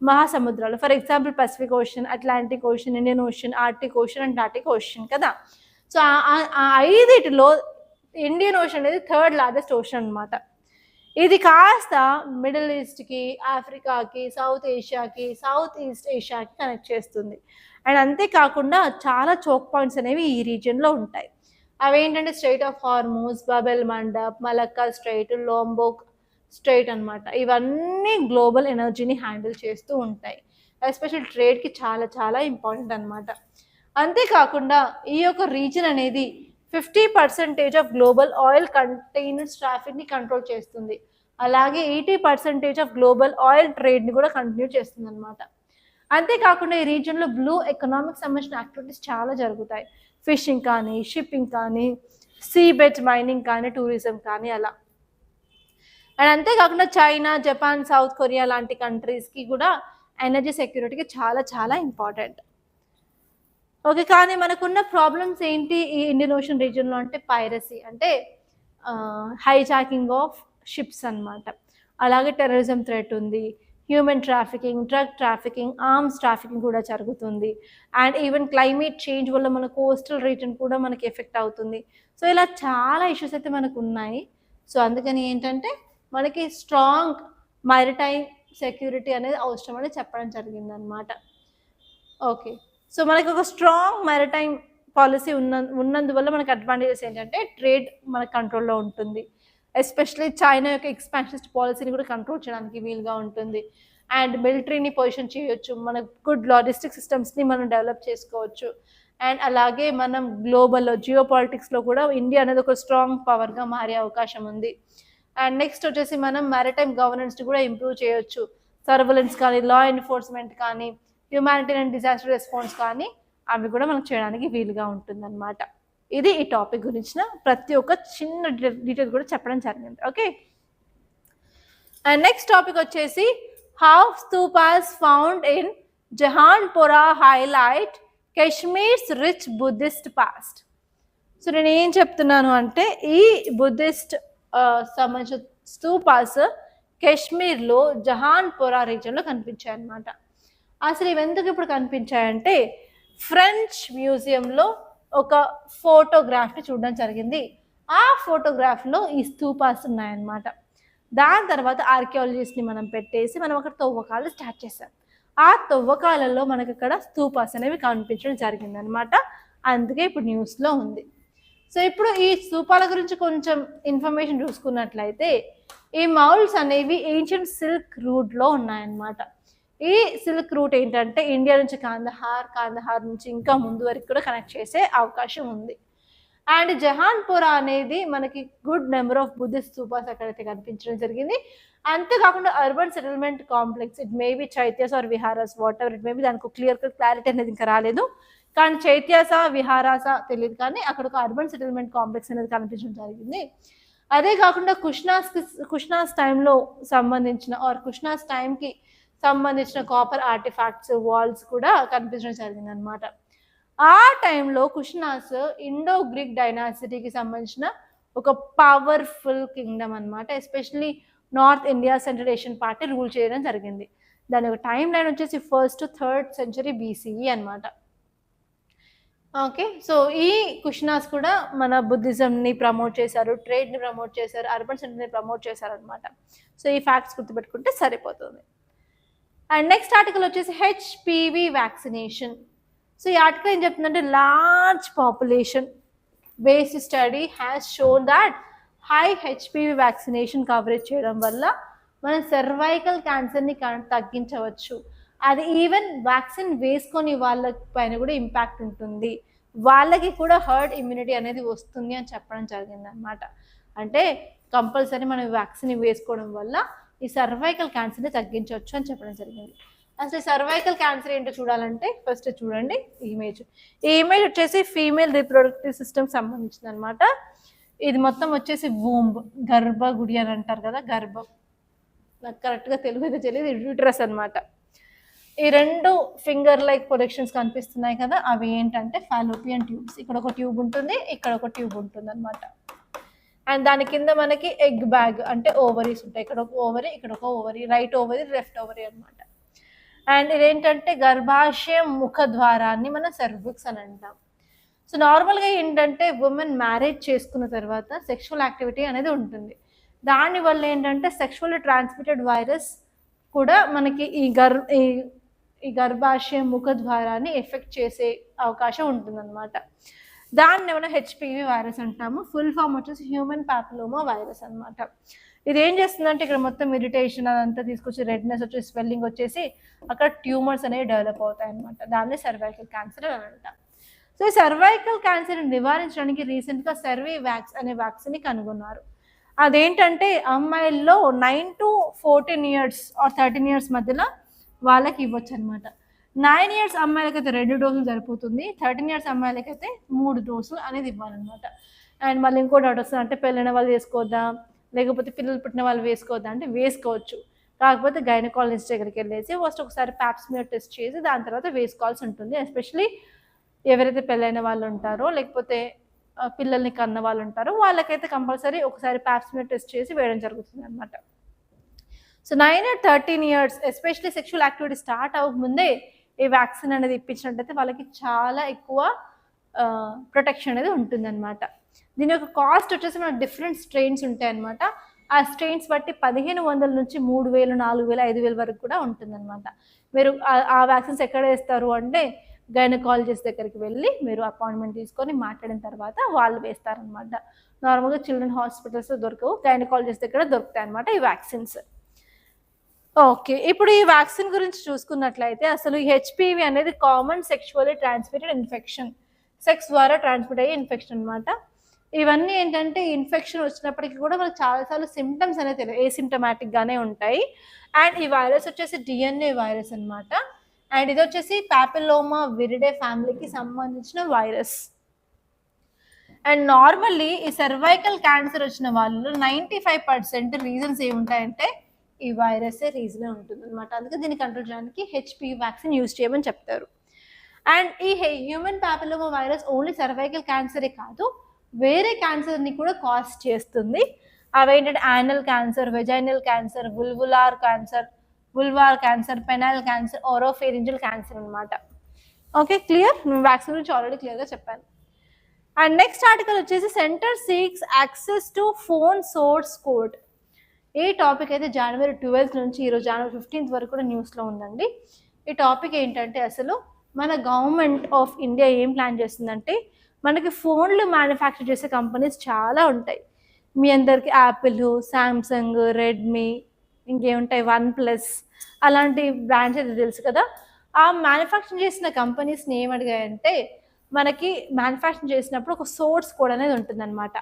మహాసముద్రాలు for example Pacific ocean, Atlantic ocean, Indian ocean, Arctic ocean, Antarctic ocean కదా. సో ఆ 5లో ఇండియన్ ఓషన్ అనేది 3rd లార్జెస్ట్ ఓషన్ అనమాట. ఇది కాస్త మిడిల్ ఈస్ట్కి, ఆఫ్రికాకి, సౌత్ ఏషియాకి, సౌత్ ఈస్ట్ ఏషియాకి కనెక్ట్ చేస్తుంది. అండ్ అంతేకాకుండా చాలా చోక్ పాయింట్స్ అనేవి ఈ రీజియన్లో ఉంటాయి. అవి ఏంటంటే strait of Hormuz, Bab el Mandeb, Malacca strait, Lombok strait అనమాట. ఇవన్నీ గ్లోబల్ ఎనర్జీని హ్యాండిల్ చేస్తూ ఉంటాయి. ఎస్పెషల్ ట్రేడ్కి చాలా చాలా ఇంపార్టెంట్ అనమాట. అంతేకాకుండా ఈ యొక్క రీజన్ అనేది 50% ఆఫ్ గ్లోబల్ ఆయిల్ కంటైనర్స్ ట్రాఫిక్ని కంట్రోల్ చేస్తుంది. అలాగే 80% ఆఫ్ గ్లోబల్ ఆయిల్ ట్రేడ్ని కూడా కంటిన్యూ చేస్తుంది అనమాట. అంతేకాకుండా ఈ రీజియన్లో బ్లూ ఎకనామిక్ సంబంధించిన యాక్టివిటీస్ చాలా జరుగుతాయి. ఫిషింగ్ కానీ, షిప్పింగ్ కానీ, సీబెట్ మైనింగ్ కానీ, టూరిజం కానీ అలా. అండ్ అంతేకాకుండా చైనా, జపాన్, సౌత్ కొరియా లాంటి కంట్రీస్కి కూడా ఎనర్జీ సెక్యూరిటీకి చాలా చాలా ఇంపార్టెంట్. ఓకే, కానీ మనకున్న ప్రాబ్లమ్స్ ఏంటి ఈ ఇండియన్ ఓషన్ రీజియన్లో అంటే పైరసీ, అంటే హైజాకింగ్ ఆఫ్ షిప్స్ అన్నమాట. అలాగే టెర్రరిజం థ్రెట్ ఉంది, human trafficking, drug trafficking, arms trafficking కూడా జరుగుతుంది. అండ్ ఈవెన్ క్లైమేట్ చేంజ్ వల్ల మన కోస్టల్ రీజన్ కూడా మనకి ఎఫెక్ట్ అవుతుంది. సో ఇలా చాలా ఇష్యూస్ అయితే మనకు ఉన్నాయి. సో అందుకని ఏంటంటే మనకి స్ట్రాంగ్ మైరిటైమ్ సెక్యూరిటీ అనేది అవసరం అని చెప్పడం జరిగిందనమాట. ఓకే, సో మనకి ఒక స్ట్రాంగ్ మైరిటైమ్ పాలసీ ఉన్నందువల్ల మనకి అడ్వాంటేజెస్ ఏంటంటే ట్రేడ్ మన కంట్రోల్లో ఉంటుంది. ఎస్పెషలీ చైనా యొక్క ఎక్స్పాన్షనిస్ట్ పాలసీని కూడా కంట్రోల్ చేయడానికి వీలుగా ఉంటుంది. అండ్ మిలిటరీని పొజిషన్ చేయొచ్చు, మన గుడ్ లాజిస్టిక్ సిస్టమ్స్ని మనం డెవలప్ చేసుకోవచ్చు. అండ్ అలాగే మనం గ్లోబల్లో జియో పాలిటిక్స్లో కూడా ఇండియా అనేది ఒక స్ట్రాంగ్ పవర్గా మారే అవకాశం ఉంది. అండ్ నెక్స్ట్ వచ్చేసి మనం మ్యారిటైమ్ గవర్నెన్స్ని కూడా ఇంప్రూవ్ చేయొచ్చు. సర్వలెన్స్ కానీ, లా ఎన్ఫోర్స్మెంట్ కానీ, హ్యూమానిటేరియన్ డిజాస్టర్ రెస్పాన్స్ కానీ అవి కూడా మనకు చేయడానికి వీలుగా ఉంటుందన్నమాట. ఇది ఈ టాపిక్ గురించిన ప్రతి ఒక్క చిన్న డీటెయిల్ కూడా చెప్పడం జరిగింది. ఓకే, అండ్ నెక్స్ట్ టాపిక్ వచ్చేసి how stupas found in Jahanpura highlight Kashmir's rich Buddhist past. So నేను ఏం చెప్తున్నాను అంటే ఈ బుద్ధిస్ట్ సంబంధించిన స్తూపాస్ కాశ్మీర్లో జహాన్పురా రీజియన్లో కనిపించాయి అన్నమాట. అసలు ఇవి ఎందుకు ఇప్పుడు కనిపించాయంటే ఫ్రెంచ్ మ్యూజియంలో ఒక ఫోటోగ్రాఫ్ని చూడడం జరిగింది. ఆ ఫోటోగ్రాఫ్లో ఈ స్తూపాస్ ఉన్నాయన్నమాట. దాని తర్వాత ఆర్కియాలజిస్ట్ని మనం పెట్టేసి మనం అక్కడ తవ్వకాలు స్టార్ట్ చేసాం. ఆ తవ్వకాలలో మనకి ఇక్కడ స్తూపాస్ అనేవి కనిపించడం జరిగిందనమాట. అందుకే ఇప్పుడు న్యూస్లో ఉంది. సో ఇప్పుడు ఈ స్తూపాల గురించి కొంచెం ఇన్ఫర్మేషన్ చూసుకున్నట్లయితే ఈ మౌల్స్ అనేవి ఏన్షియంట్ సిల్క్ రూట్లో ఉన్నాయన్నమాట. ఈ సిల్క్ రూట్ ఏంటంటే ఇండియా నుంచి కాందహార్ నుంచి ఇంకా ముందు వరకు కూడా కనెక్ట్ చేసే అవకాశం ఉంది. అండ్ జహాన్పురా అనేది మనకి good number of Buddhist stupas అక్కడైతే కనిపించడం జరిగింది. అంతేకాకుండా urban settlement complex, it may be chaityas or viharas, whatever it may be, దానికి క్లారిటీ అనేది ఇంకా రాలేదు. కానీ చైత్యాస విహారాస తెలియదు, కానీ అక్కడ ఒక అర్బన్ సెటిల్మెంట్ కాంప్లెక్స్ అనేది కనిపించడం జరిగింది. అదే కాకుండా కుష్నాస్ టైంలో సంబంధించిన కుష్నాస్ టైంకి సంబంధించిన కాపర్ ఆర్టిఫాక్ట్స్, వాల్స్ కూడా కనిపించడం జరిగింది అనమాట. ఆ టైంలో కుష్నాస్ ఇండో గ్రీక్ డైనాసిటీకి సంబంధించిన ఒక పవర్ఫుల్ కింగ్డమ్ అనమాట. Especially north India, central Asian party rule చేయడం జరిగింది. దాని ఒక టైం లైన్ వచ్చేసి 1st to 3rd century BCE అనమాట. ఓకే, సో ఈ కుష్నాస్ కూడా మన బుద్ధిజంని ప్రమోట్ చేశారు, ట్రేడ్ని ప్రమోట్ చేశారు, అర్బన్ సెంటర్ని ప్రమోట్ చేశారు అనమాట. సో ఈ ఫ్యాక్ట్స్ గుర్తుపెట్టుకుంటే సరిపోతుంది. అండ్ నెక్స్ట్ ఆర్టికల్ వచ్చేసి హెచ్పివి వ్యాక్సినేషన్. సో ఈ ఆర్టికల్ ఏం చెప్తుందంటే large population based study has shown that high HPV vaccination coverage చేయడం వల్ల మనం సర్వైకల్ క్యాన్సర్ని తగ్గించవచ్చు. అది ఈవెన్ వ్యాక్సిన్ వేసుకొని వాళ్ళ పైన కూడా ఇంపాక్ట్ ఉంటుంది, వాళ్ళకి కూడా హర్డ్ ఇమ్యూనిటీ అనేది వస్తుంది అని చెప్పడం జరిగింది అనమాట. అంటే కంపల్సరీ మనం వ్యాక్సిన్ వేసుకోవడం వల్ల ఈ సర్వైకల్ క్యాన్సర్ని తగ్గించవచ్చు అని చెప్పడం జరిగింది. అసలు సర్వైకల్ క్యాన్సర్ ఏంటో చూడాలంటే ఫస్ట్ చూడండి ఇమేజ్. ఈ ఇమేజ్ వచ్చేసి ఫీమేల్ రీప్రొడక్టివ్ సిస్టమ్ సంబంధించింది అనమాట. ఇది మొత్తం వచ్చేసి వూంబ్, గర్భగుడి అని అంటారు కదా, గర్భం, నాకు కరెక్ట్గా తెలుగు అయితే తెలియదు, యూట్రస్ అనమాట. ఈ 2 ఫింగర్ లైక్ ప్రొడక్షన్స్ కనిపిస్తున్నాయి కదా, అవి ఏంటంటే ఫాలోపియన్ ట్యూబ్స్. ఇక్కడ ఒక ట్యూబ్ ఉంటుంది, ఇక్కడ ఒక ట్యూబ్ ఉంటుంది అనమాట. అండ్ దాని కింద మనకి ఎగ్ బ్యాగ్ అంటే ఓవరీస్ ఉంటాయి. ఇక్కడ ఒక ఓవరీ, ఇక్కడ ఒక ovary, right ovary, left ovary అనమాట. అండ్ ఇదేంటంటే గర్భాశయం ముఖ ద్వారాన్ని మనం సర్విక్స్ అని అంటాం. సో నార్మల్గా ఏంటంటే ఉమెన్ మ్యారేజ్ చేసుకున్న తర్వాత సెక్షువల్ యాక్టివిటీ అనేది ఉంటుంది. దానివల్ల ఏంటంటే సెక్షువల్లీ ట్రాన్స్మిటెడ్ వైరస్ కూడా మనకి ఈ గర్భాశయం ముఖ ద్వారాన్ని ఎఫెక్ట్ చేసే అవకాశం ఉంటుందన్నమాట. దాన్ని ఏమైనా హెచ్పివి వైరస్ అంటాము. ఫుల్ ఫామ్ వచ్చేసి హ్యూమన్ పాపిలోమా వైరస్ అనమాట. ఇది ఏం చేస్తుందంటే ఇక్కడ మొత్తం ఇరిటేషన్ అదంతా తీసుకొచ్చి రెడ్నెస్ వచ్చేసి స్వెల్లింగ్ వచ్చేసి అక్కడ ట్యూమర్స్ అనేవి డెవలప్ అవుతాయి అనమాట. దాన్ని సర్వైకల్ క్యాన్సర్ అని అంటాం. సో ఈ సర్వైకల్ క్యాన్సర్ని నివారించడానికి రీసెంట్గా సర్వీవాక్స్ అనే వ్యాక్సిన్ని కనుగొన్నారు. అదేంటంటే అమ్మాయిల్లో 9 to 14 years or 13 years మధ్యలో వాళ్ళకి ఇవ్వచ్చు అనమాట. 9 ఇయర్స్ అమ్మాయిలకైతే 2 డోసులు సరిపోతుంది. 13 ఇయర్స్ అమ్మాయిలకైతే 3 డోసులు అనేది ఇవ్వాలన్నమాట. అండ్ మళ్ళీ ఇంకో డౌట్ వస్తుంది, అంటే పెళ్ళైన వాళ్ళు వేసుకోవద్దా, లేకపోతే పిల్లలు పుట్టిన వాళ్ళు వేసుకోవద్దా అంటే వేసుకోవచ్చు. కాకపోతే గైనకాలజిస్ట్ దగ్గరికి వెళ్ళేసి ఫస్ట్ ఒకసారి ప్యాప్స్మియర్ టెస్ట్ చేసి దాని తర్వాత వేసుకోవాల్సి ఉంటుంది. ఎస్పెషలీ ఎవరైతే పెళ్ళైన వాళ్ళు ఉంటారో లేకపోతే పిల్లల్ని కన్న వాళ్ళు ఉంటారో వాళ్ళకైతే కంపల్సరీ ఒకసారి ప్యాప్స్మియర్ టెస్ట్ చేసి వేయడం జరుగుతుంది అనమాట. So 9 or 13 years especially sexual activity start అవ్వకముందే ఈ వ్యాక్సిన్ అనేది ఇప్పించినట్టయితే వాళ్ళకి చాలా ఎక్కువ ప్రొటెక్షన్ అనేది ఉంటుందన్నమాట. దీని యొక్క కాస్ట్ వచ్చేసి మనకు డిఫరెంట్ స్ట్రెయిన్స్ ఉంటాయన్నమాట. ఆ స్ట్రెయిన్స్ బట్టి 1500 నుంచి 3000, 4000, 5000 వరకు కూడా ఉంటుందన్నమాట. మీరు ఆ వ్యాక్సిన్స్ ఎక్కడ వేస్తారు అంటే గైనకాలజిస్ట్ దగ్గరికి వెళ్ళి మీరు అపాయింట్మెంట్ తీసుకొని మాట్లాడిన తర్వాత వాళ్ళు వేస్తారనమాట. నార్మల్గా చిల్డ్రన్ హాస్పిటల్స్లో దొరకవు, గైనకాలజిస్ట్ దగ్గర దొరుకుతాయి అనమాట ఈ వ్యాక్సిన్స్. ఓకే, ఇప్పుడు ఈ వ్యాక్సిన్ గురించి చూసుకున్నట్లయితే అసలు ఈ హెచ్పివి అనేది common sexually transmitted infection, sex ద్వారా ట్రాన్స్మిట్ అయ్యే ఇన్ఫెక్షన్ అనమాట. ఇవన్నీ ఏంటంటే ఇన్ఫెక్షన్ వచ్చినప్పటికీ కూడా మనకు చాలాసార్లు సిమ్టమ్స్ అనేది తెలియదు, ఏసిమ్టమాటిక్గానే ఉంటాయి. అండ్ ఈ వైరస్ వచ్చేసి డిఎన్ఏ వైరస్ అనమాట. అండ్ ఇది వచ్చేసి పాపిల్లోమా విరిడే ఫ్యామిలీకి సంబంధించిన వైరస్. అండ్ నార్మల్లీ ఈ సర్వైకల్ క్యాన్సర్ వచ్చిన వాళ్ళు 95% రీజన్స్ ఏముంటాయంటే ఈ వైరసే రీజనే ఉంటుంది అనమాట. అందుకే దీన్ని కంట్రోల్ చేయడానికి హెచ్పివి వ్యాక్సిన్ యూజ్ చేయమని చెప్తారు. అండ్ ఈ human papilloma virus only cervical క్యాన్సరే కాదు, వేరే క్యాన్సర్ని కూడా కాజ్ చేస్తుంది. అవి ఏంటంటే anal cancer, vaginal cancer, vulvar cancer, penile cancer, oropharyngeal cancer అనమాట. Okay, clear? నేను వ్యాక్సిన్ గురించి ఆల్రెడీ క్లియర్గా చెప్పాను. అండ్ నెక్స్ట్ ఆర్టికల్ వచ్చేసి centre seeks access to phone source code. ఈ టాపిక్ అయితే January 12th నుంచి ఈరోజు January 15th వరకు కూడా న్యూస్లో ఉందండి. ఈ టాపిక్ ఏంటంటే అసలు మన గవర్నమెంట్ ఆఫ్ ఇండియా ఏం ప్లాన్ చేస్తుందంటే మనకి ఫోన్లు మ్యానుఫ్యాక్చర్ చేసే కంపెనీస్ చాలా ఉంటాయి. మీ అందరికి యాపిల్, శాంసంగ్, రెడ్మీ, ఇంకేముంటాయి OnePlus అలాంటి బ్రాండ్స్ అయితే తెలుసు కదా. ఆ మ్యానుఫ్యాక్చర్ చేసిన కంపెనీస్ని ఏమడిగాయంటే మనకి మ్యానుఫ్యాక్చర్ చేసినప్పుడు ఒక సోర్స్ కోడ్ అనేది ఉంటుందన్నమాట.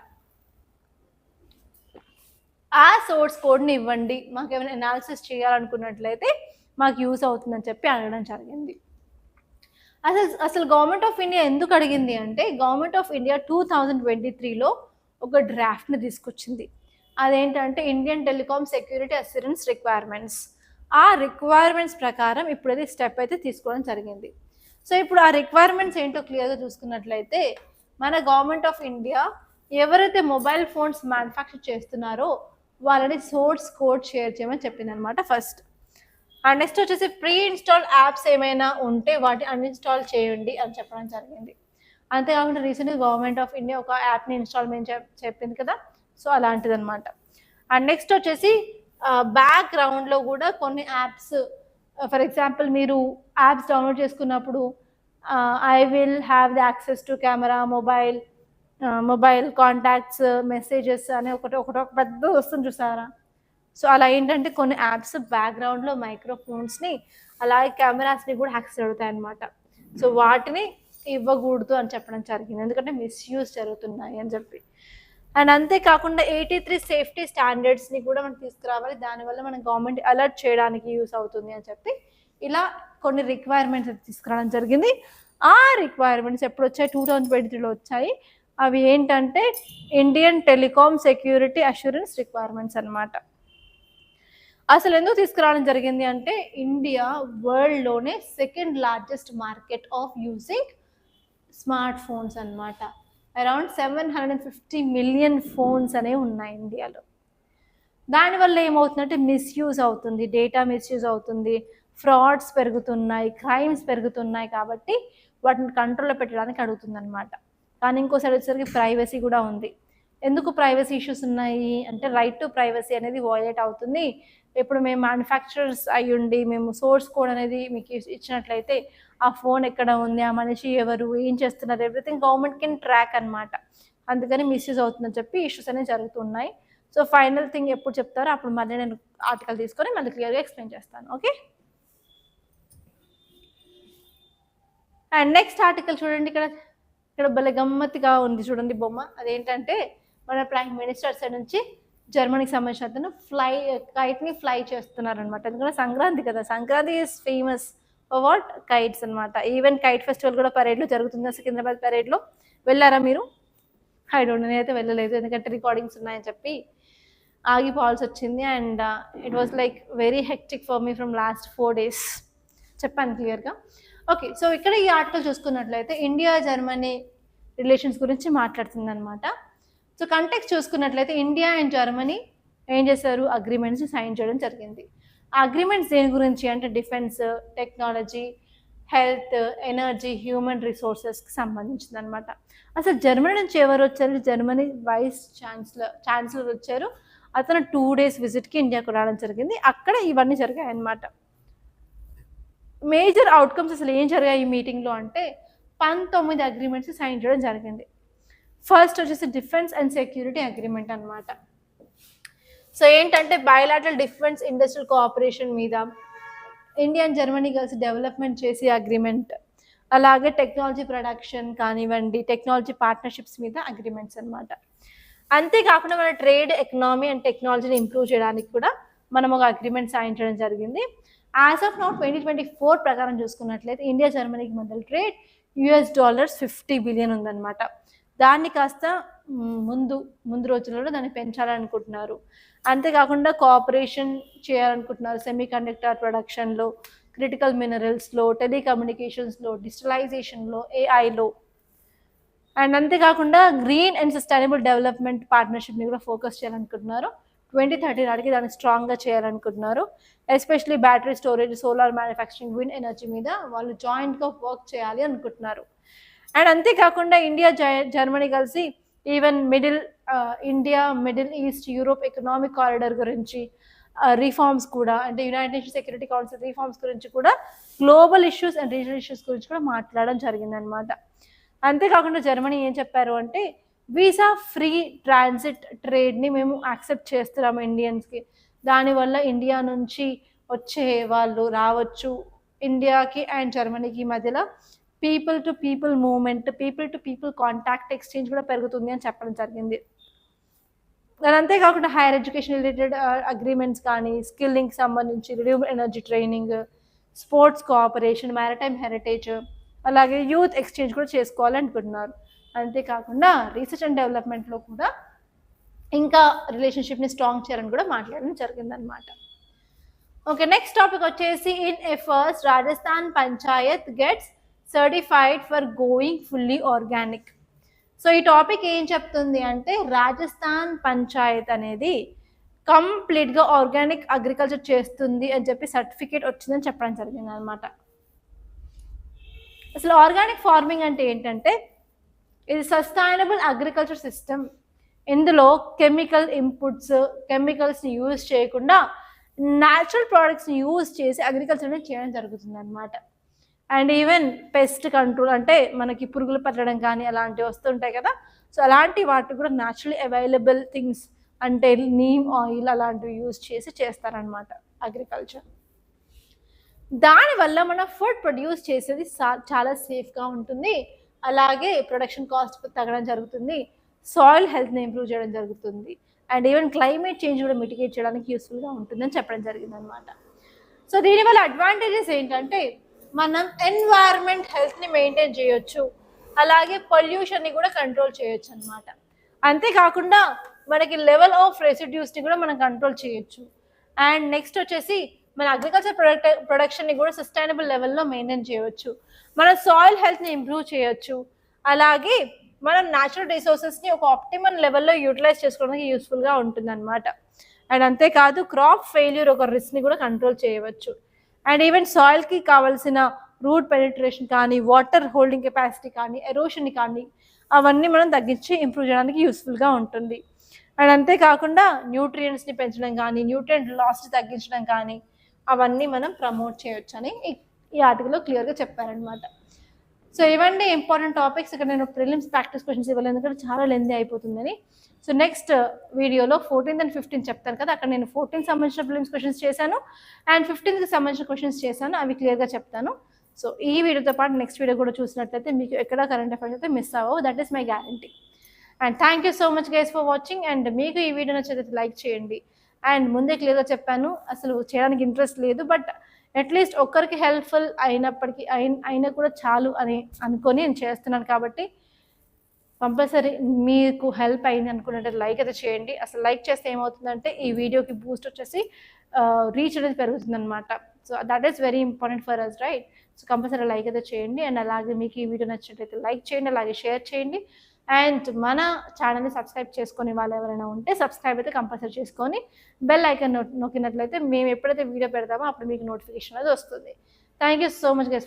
ఆ సోర్స్ కోడ్ని ఇవ్వండి, మాకు ఏమైనా అనాలిసిస్ చేయాలనుకున్నట్లయితే మాకు యూస్ అవుతుందని చెప్పి అడగడం జరిగింది. అసలు గవర్నమెంట్ ఆఫ్ ఇండియా ఎందుకు అడిగింది అంటే గవర్నమెంట్ ఆఫ్ ఇండియా 2023లో ఒక డ్రాఫ్ట్ని తీసుకొచ్చింది. అదేంటంటే Indian telecom security assurance requirements. ఆ రిక్వైర్మెంట్స్ ప్రకారం ఇప్పుడైతే స్టెప్ అయితే తీసుకోవడం జరిగింది. సో ఇప్పుడు ఆ రిక్వైర్మెంట్స్ ఏంటో క్లియర్గా చూసుకున్నట్లయితే మన గవర్నమెంట్ ఆఫ్ ఇండియా ఎవరైతే మొబైల్ ఫోన్స్ మ్యానుఫ్యాక్చర్ చేస్తున్నారో వాళ్ళని సోర్స్ కోడ్ షేర్ చేయమని చెప్పింది అనమాట ఫస్ట్. అండ్ నెక్స్ట్ వచ్చేసి ప్రీ ఇన్స్టాల్ యాప్స్ ఏమైనా ఉంటే వాటిని అన్ఇన్స్టాల్ చేయండి అని చెప్పడం జరిగింది. అంతేకాకుండా రీసెంట్గా గవర్నమెంట్ ఆఫ్ ఇండియా ఒక యాప్ని ఇన్స్టాల్మెంట్ చెప్పింది కదా, సో అలాంటిది అనమాట. అండ్ నెక్స్ట్ వచ్చేసి బ్యాక్గ్రౌండ్లో కూడా కొన్ని యాప్స్, ఫర్ ఎగ్జాంపుల్ మీరు యాప్స్ డౌన్లోడ్ చేసుకున్నప్పుడు I will have the access to camera, mobile contacts, messages అనే ఒకటి పెద్ద వస్తుంది చూసారా. సో అలా ఏంటంటే కొన్ని యాప్స్ బ్యాక్గ్రౌండ్లో మైక్రోఫోన్స్ని అలాగే కెమెరాస్ని కూడా యాక్సెస్ జరుగుతాయి అన్నమాట. సో వాటిని ఇవ్వకూడదు అని చెప్పడం జరిగింది, ఎందుకంటే మిస్యూజ్ జరుగుతున్నాయి అని చెప్పి. అండ్ అంతేకాకుండా 83 సేఫ్టీ స్టాండర్డ్స్ని కూడా మనం తీసుకురావాలి, దానివల్ల మన గవర్నమెంట్ అలర్ట్ చేయడానికి యూస్ అవుతుంది అని చెప్పి ఇలా కొన్ని రిక్వైర్మెంట్స్ తీసుకురావడం జరిగింది. ఆ రిక్వైర్మెంట్స్ ఎప్పుడు వచ్చాయి? 2023లో వచ్చాయి. అవి ఏంటంటే Indian telecom security assurance requirements అనమాట. అసలు ఎందుకు తీసుకురావడం జరిగింది అంటే ఇండియా వరల్డ్లోనే second largest market of using smart phones అనమాట. అరౌండ్ 750 మిలియన్ ఫోన్స్ అనేవి ఉన్నాయి ఇండియాలో. దానివల్ల ఏమవుతుందంటే మిస్యూజ్ అవుతుంది, డేటా మిస్యూజ్ అవుతుంది, ఫ్రాడ్స్ పెరుగుతున్నాయి, క్రైమ్స్ పెరుగుతున్నాయి. కాబట్టి వాటిని కంట్రోల్లో పెట్టడానికి అడుగుతుంది అనమాట. కానీ ఇంకో సైడ్ వచ్చేసరికి ప్రైవసీ కూడా ఉంది. ఎందుకు ప్రైవసీ ఇష్యూస్ ఉన్నాయి అంటే రైట్ టు ప్రైవసీ అనేది వయోలేట్ అవుతుంది. ఇప్పుడు మేము మ్యానుఫ్యాక్చరర్స్ అయ్యుండి మేము సోర్స్ కోడ్ అనేది మీకు ఇచ్చినట్లయితే ఆ ఫోన్ ఎక్కడ ఉంది, ఆ మనిషి ఎవరు, ఏం చేస్తున్నారు, ఎవ్రీథింగ్ గవర్నమెంట్ కెన్ ట్రాక్ అనమాట. అందుకని మిస్యూజ్ అవుతుందని చెప్పి ఇష్యూస్ అనేవి జరుగుతున్నాయి. సో ఫైనల్ థింగ్ ఎప్పుడు చెప్తారో అప్పుడు మళ్ళీ నేను ఆర్టికల్ తీసుకొని మళ్ళీ క్లియర్గా ఎక్స్ప్లెయిన్ చేస్తాను. ఓకే, అండ్ నెక్స్ట్ ఆర్టికల్ చూడండి, ఇక్కడ భలే గమ్మత్తుగా ఉంది చూడండి బొమ్మ. అదేంటంటే మన ప్రైమ్ మినిస్టర్ సైడ్ నుంచి జర్మనీకి సంబంధించిన అతను కైట్ని ఫ్లై చేస్తున్నారనమాట. ఎందుకంటే సంక్రాంతి కదా, Sankranti is famous what kites అనమాట. ఈవెన్ కైట్ ఫెస్టివల్ కూడా పరేడ్లో జరుగుతుంది, సికింద్రాబాద్ పరేడ్లో. వెళ్ళారా మీరు? ఐ డోంట్, నేనైతే వెళ్ళలేదు, ఎందుకంటే రికార్డింగ్స్ ఉన్నాయని చెప్పి ఆగిపోవాల్సి వచ్చింది. And it was like very hectic for me from last 4 days. చెప్పాను క్లియర్గా. ఓకే, సో ఇక్కడ ఈ ఆర్టికల్ చూసుకున్నట్లయితే ఇండియా జర్మనీ రిలేషన్స్ గురించి మాట్లాడుతుంది అనమాట. సో కంటెక్స్ట్ చూసుకున్నట్లయితే ఇండియా అండ్ జర్మనీ ఏం చేశారు, అగ్రిమెంట్స్ సైన్ చేయడం జరిగింది. ఆ అగ్రిమెంట్స్ దేని గురించి అంటే defence, technology, health, energy, human రిసోర్సెస్కి సంబంధించింది అనమాట. అసలు జర్మనీ నుంచి ఎవరు వచ్చారు? జర్మనీ వైస్ ఛాన్సలర్ వచ్చారు. అతను 2 days విజిట్కి ఇండియాకు రావడం జరిగింది. అక్కడ ఇవన్నీ జరిగాయి అన్నమాట. మేజర్ అవుట్కమ్స్ అసలు ఏం జరిగాయి ఈ మీటింగ్లో అంటే 19 అగ్రిమెంట్స్ సైన్ చేయడం జరిగింది. ఫస్ట్ వచ్చేసి డిఫెన్స్ అండ్ సెక్యూరిటీ అగ్రిమెంట్ అనమాట. సో ఏంటంటే బయలాటరల్ డిఫెన్స్ ఇండస్ట్రియల్ కోఆపరేషన్ మీద ఇండియా అండ్ జర్మనీ కలిసి డెవలప్మెంట్ చేసే అగ్రిమెంట్, అలాగే టెక్నాలజీ ప్రొడక్షన్ కానివ్వండి, టెక్నాలజీ పార్ట్నర్షిప్స్ మీద అగ్రిమెంట్స్ అనమాట. అంతేకాకుండా మన ట్రేడ్, ఎకనామీ అండ్ టెక్నాలజీని ఇంప్రూవ్ చేయడానికి కూడా మనం ఒక అగ్రిమెంట్ సైన్ చేయడం జరిగింది. యాజ్ ఆఫ్ నౌ 2024 ప్రకారం చూసుకున్నట్లయితే ఇండియా జర్మనీకి మధ్య ట్రేడ్ $50 బిలియన్ ఉందన్నమాట. దాన్ని కాస్త ముందు రోజులలో దాన్ని పెంచాలనుకుంటున్నారు. అంతేకాకుండా కోఆపరేషన్ చేయాలనుకుంటున్నారు సెమీ కండక్టర్ ప్రొడక్షన్లో, క్రిటికల్ మినరల్స్లో, టెలికమ్యూనికేషన్స్లో, డిజిటలైజేషన్లో, ఏఐలో. అండ్ అంతేకాకుండా గ్రీన్ అండ్ సస్టైనబుల్ డెవలప్మెంట్ పార్ట్నర్షిప్ని కూడా ఫోకస్ చేయాలనుకుంటున్నారు. 2030 నాటికి దాన్ని స్ట్రాంగ్గా చేయాలనుకుంటున్నారు. Especially battery storage, solar manufacturing, wind energy మీద వాళ్ళు జాయింట్గా వర్క్ చేయాలి అనుకుంటున్నారు. అండ్ అంతేకాకుండా ఇండియా జర్మనీ కలిసి even India middle east Europe economic corridor గురించి, రిఫార్మ్స్ కూడా అంటే United nations security council reforms గురించి కూడా, global issues and regional issues గురించి కూడా మాట్లాడడం జరిగిందనమాట. అంతేకాకుండా జర్మనీ ఏం చెప్పారు అంటే వీసా ఫ్రీ ట్రాన్సిట్ ట్రేడ్ని మేము యాక్సెప్ట్ చేస్తున్నాము ఇండియన్స్కి. దానివల్ల ఇండియా నుంచి వచ్చే వాళ్ళు రావచ్చు ఇండియాకి అండ్ జర్మనీకి మధ్యలో people to people movement, people to people contact exchange కూడా పెరుగుతుంది అని చెప్పడం జరిగింది. దాని అంతేకాకుండా హైయర్ ఎడ్యుకేషన్ రిలేటెడ్ అగ్రిమెంట్స్ కానీ, స్కిల్లింగ్కి సంబంధించి renewable energy training, sports cooperation, maritime heritage, అలాగే యూత్ ఎక్స్చేంజ్ కూడా చేసుకోవాలనుకుంటున్నారు. అంతేకాకుండా రీసెర్చ్ అండ్ డెవలప్మెంట్లో కూడా ఇంకా రిలేషన్షిప్ని స్ట్రాంగ్ చేయాలని కూడా మాట్లాడడం జరిగిందనమాట. ఓకే, నెక్స్ట్ టాపిక్ వచ్చేసి in efforts Rajasthan Panchayat gets certified for going fully organic. So ఈ టాపిక్ ఏం చెప్తుంది అంటే రాజస్థాన్ పంచాయత్ అనేది కంప్లీట్గా ఆర్గానిక్ అగ్రికల్చర్ చేస్తుంది అని చెప్పి సర్టిఫికేట్ వచ్చిందని చెప్పడం జరిగింది అనమాట. అసలు ఆర్గానిక్ ఫార్మింగ్ అంటే ఏంటంటే ఇది సస్టైనబుల్ అగ్రికల్చర్ సిస్టమ్. ఇందులో కెమికల్ ఇన్పుట్స్, కెమికల్స్ని యూజ్ చేయకుండా న్యాచురల్ ప్రోడక్ట్స్ని యూజ్ చేసి అగ్రికల్చర్ని చేయడం జరుగుతుంది అనమాట. అండ్ ఈవెన్ పెస్ట్ కంట్రోల్ అంటే మనకి పురుగులు పట్టడం కానీ అలాంటివి వస్తుంటాయి కదా, సో అలాంటి వాటికి కూడా న్యాచురల్లీ అవైలబుల్ థింగ్స్ అంటే నీమ్ ఆయిల్ అలాంటివి యూజ్ చేసి చేస్తారనమాట అగ్రికల్చర్. దానివల్ల మనం ఫుడ్ ప్రొడ్యూస్ చేసేది చాలా సేఫ్గా ఉంటుంది, అలాగే ప్రొడక్షన్ కాస్ట్ తగ్గడం జరుగుతుంది, సాయిల్ హెల్త్ని ఇంప్రూవ్ చేయడం జరుగుతుంది, అండ్ ఈవెన్ క్లైమేట్ చేంజ్ కూడా మిటిగేట్ చేయడానికి యూస్ఫుల్గా ఉంటుందని చెప్పడం జరిగింది అనమాట. సో దీనివల్ల అడ్వాంటేజెస్ ఏంటంటే మనం ఎన్వైర్న్మెంట్ హెల్త్ని మెయింటైన్ చేయొచ్చు, అలాగే పొల్యూషన్ని కూడా కంట్రోల్ చేయొచ్చు అనమాట. అంతేకాకుండా మనకి లెవెల్ ఆఫ్ రెసిడ్యూస్ని కూడా మనం కంట్రోల్ చేయొచ్చు. అండ్ నెక్స్ట్ వచ్చేసి మన అగ్రికల్చర్ ప్రొడక్షన్ని కూడా సస్టైనబుల్ లెవెల్లో మెయింటైన్ చేయవచ్చు, మన సాయిల్ హెల్త్ని ఇంప్రూవ్ చేయొచ్చు, అలాగే మనం న్యాచురల్ రిసోర్సెస్ని ఒక ఆప్టిమల్ లెవెల్లో యూటిలైజ్ చేసుకోవడానికి యూస్ఫుల్గా ఉంటుందన్నమాట. అండ్ అంతేకాదు క్రాప్ ఫెయిల్యూర్ ఒక రిస్క్ని కూడా కంట్రోల్ చేయవచ్చు. అండ్ ఈవెన్ సాయిల్కి కావాల్సిన రూట్ పెనిట్రేషన్ కానీ, వాటర్ హోల్డింగ్ కెపాసిటీ కానీ, ఎరోషన్ కానీ అవన్నీ మనం తగ్గించి ఇంప్రూవ్ చేయడానికి యూస్ఫుల్గా ఉంటుంది. అండ్ అంతేకాకుండా న్యూట్రియంట్స్ని పెంచడం కానీ, న్యూట్రియంట్ లాస్ని తగ్గించడం కానీ అవన్నీ మనం ప్రమోట్ చేయొచ్చు అని ఈ ఆర్టికల్లో క్లియర్గా చెప్పారనమాట. సో ఇవన్నీ ఇంపార్టెంట్ టాపిక్స్. ఇక్కడ నేను ప్రిలిమ్స్ ప్రాక్టీస్ క్వశ్చన్స్ ఇవ్వలేదు ఎందుకంటే చాలా లెంతీ అయిపోతుందని. సో నెక్స్ట్ వీడియోలో 14th and 15th చెప్తాను కదా, అక్కడ నేను 14th సంబంధించిన ప్రిలిమ్స్ క్వశ్చన్స్ చేశాను అండ్ 15th సంబంధించిన క్వశ్చన్స్ చేశాను, అవి క్లియర్గా చెప్తాను. సో ఈ వీడియోతో పాటు నెక్స్ట్ వీడియో కూడా చూసినట్లయితే మీకు ఎక్కడ కరెంట్ అఫైర్స్ అయితే మిస్ అవ్వవు, that is my guarantee. And thank you so much guys for watching. And మీకు ఈ వీడియో నచ్చితే లైక్ చేయండి. అండ్ ముందే క్లియర్గా చెప్పాను అసలు చేయడానికి ఇంట్రెస్ట్ లేదు, బట్ అట్లీస్ట్ ఒక్కరికి హెల్ప్ఫుల్ అయినప్పటికీ అయినా కూడా చాలు అని అనుకొని నేను చేస్తున్నాను. కాబట్టి కంపల్సరీ మీకు హెల్ప్ అయింది అనుకున్నట్టు లైక్ అయితే చేయండి. అసలు లైక్ చేస్తే ఏమవుతుందంటే ఈ వీడియోకి బూస్ట్ వచ్చేసి రీచ్ అనేది పెరుగుతుందనమాట. So that is very important for us, right? So compulsory like అయితే చేయండి. అండ్ అలాగే మీకు ఈ వీడియో నచ్చినట్లయితే లైక్ చేయండి, అలాగే షేర్ చేయండి. అండ్ మన ఛానల్ని సబ్స్క్రైబ్ చేసుకునే వాళ్ళు ఎవరైనా ఉంటే సబ్స్క్రైబ్ అయితే కంపల్సరీ చేసుకొని బెల్ ఐకాన్ నొక్కినట్లయితే మేము ఎప్పుడైతే వీడియో పెడతామో అప్పుడు మీకు నోటిఫికేషన్ అనేది వస్తుంది. Thank you so much guys.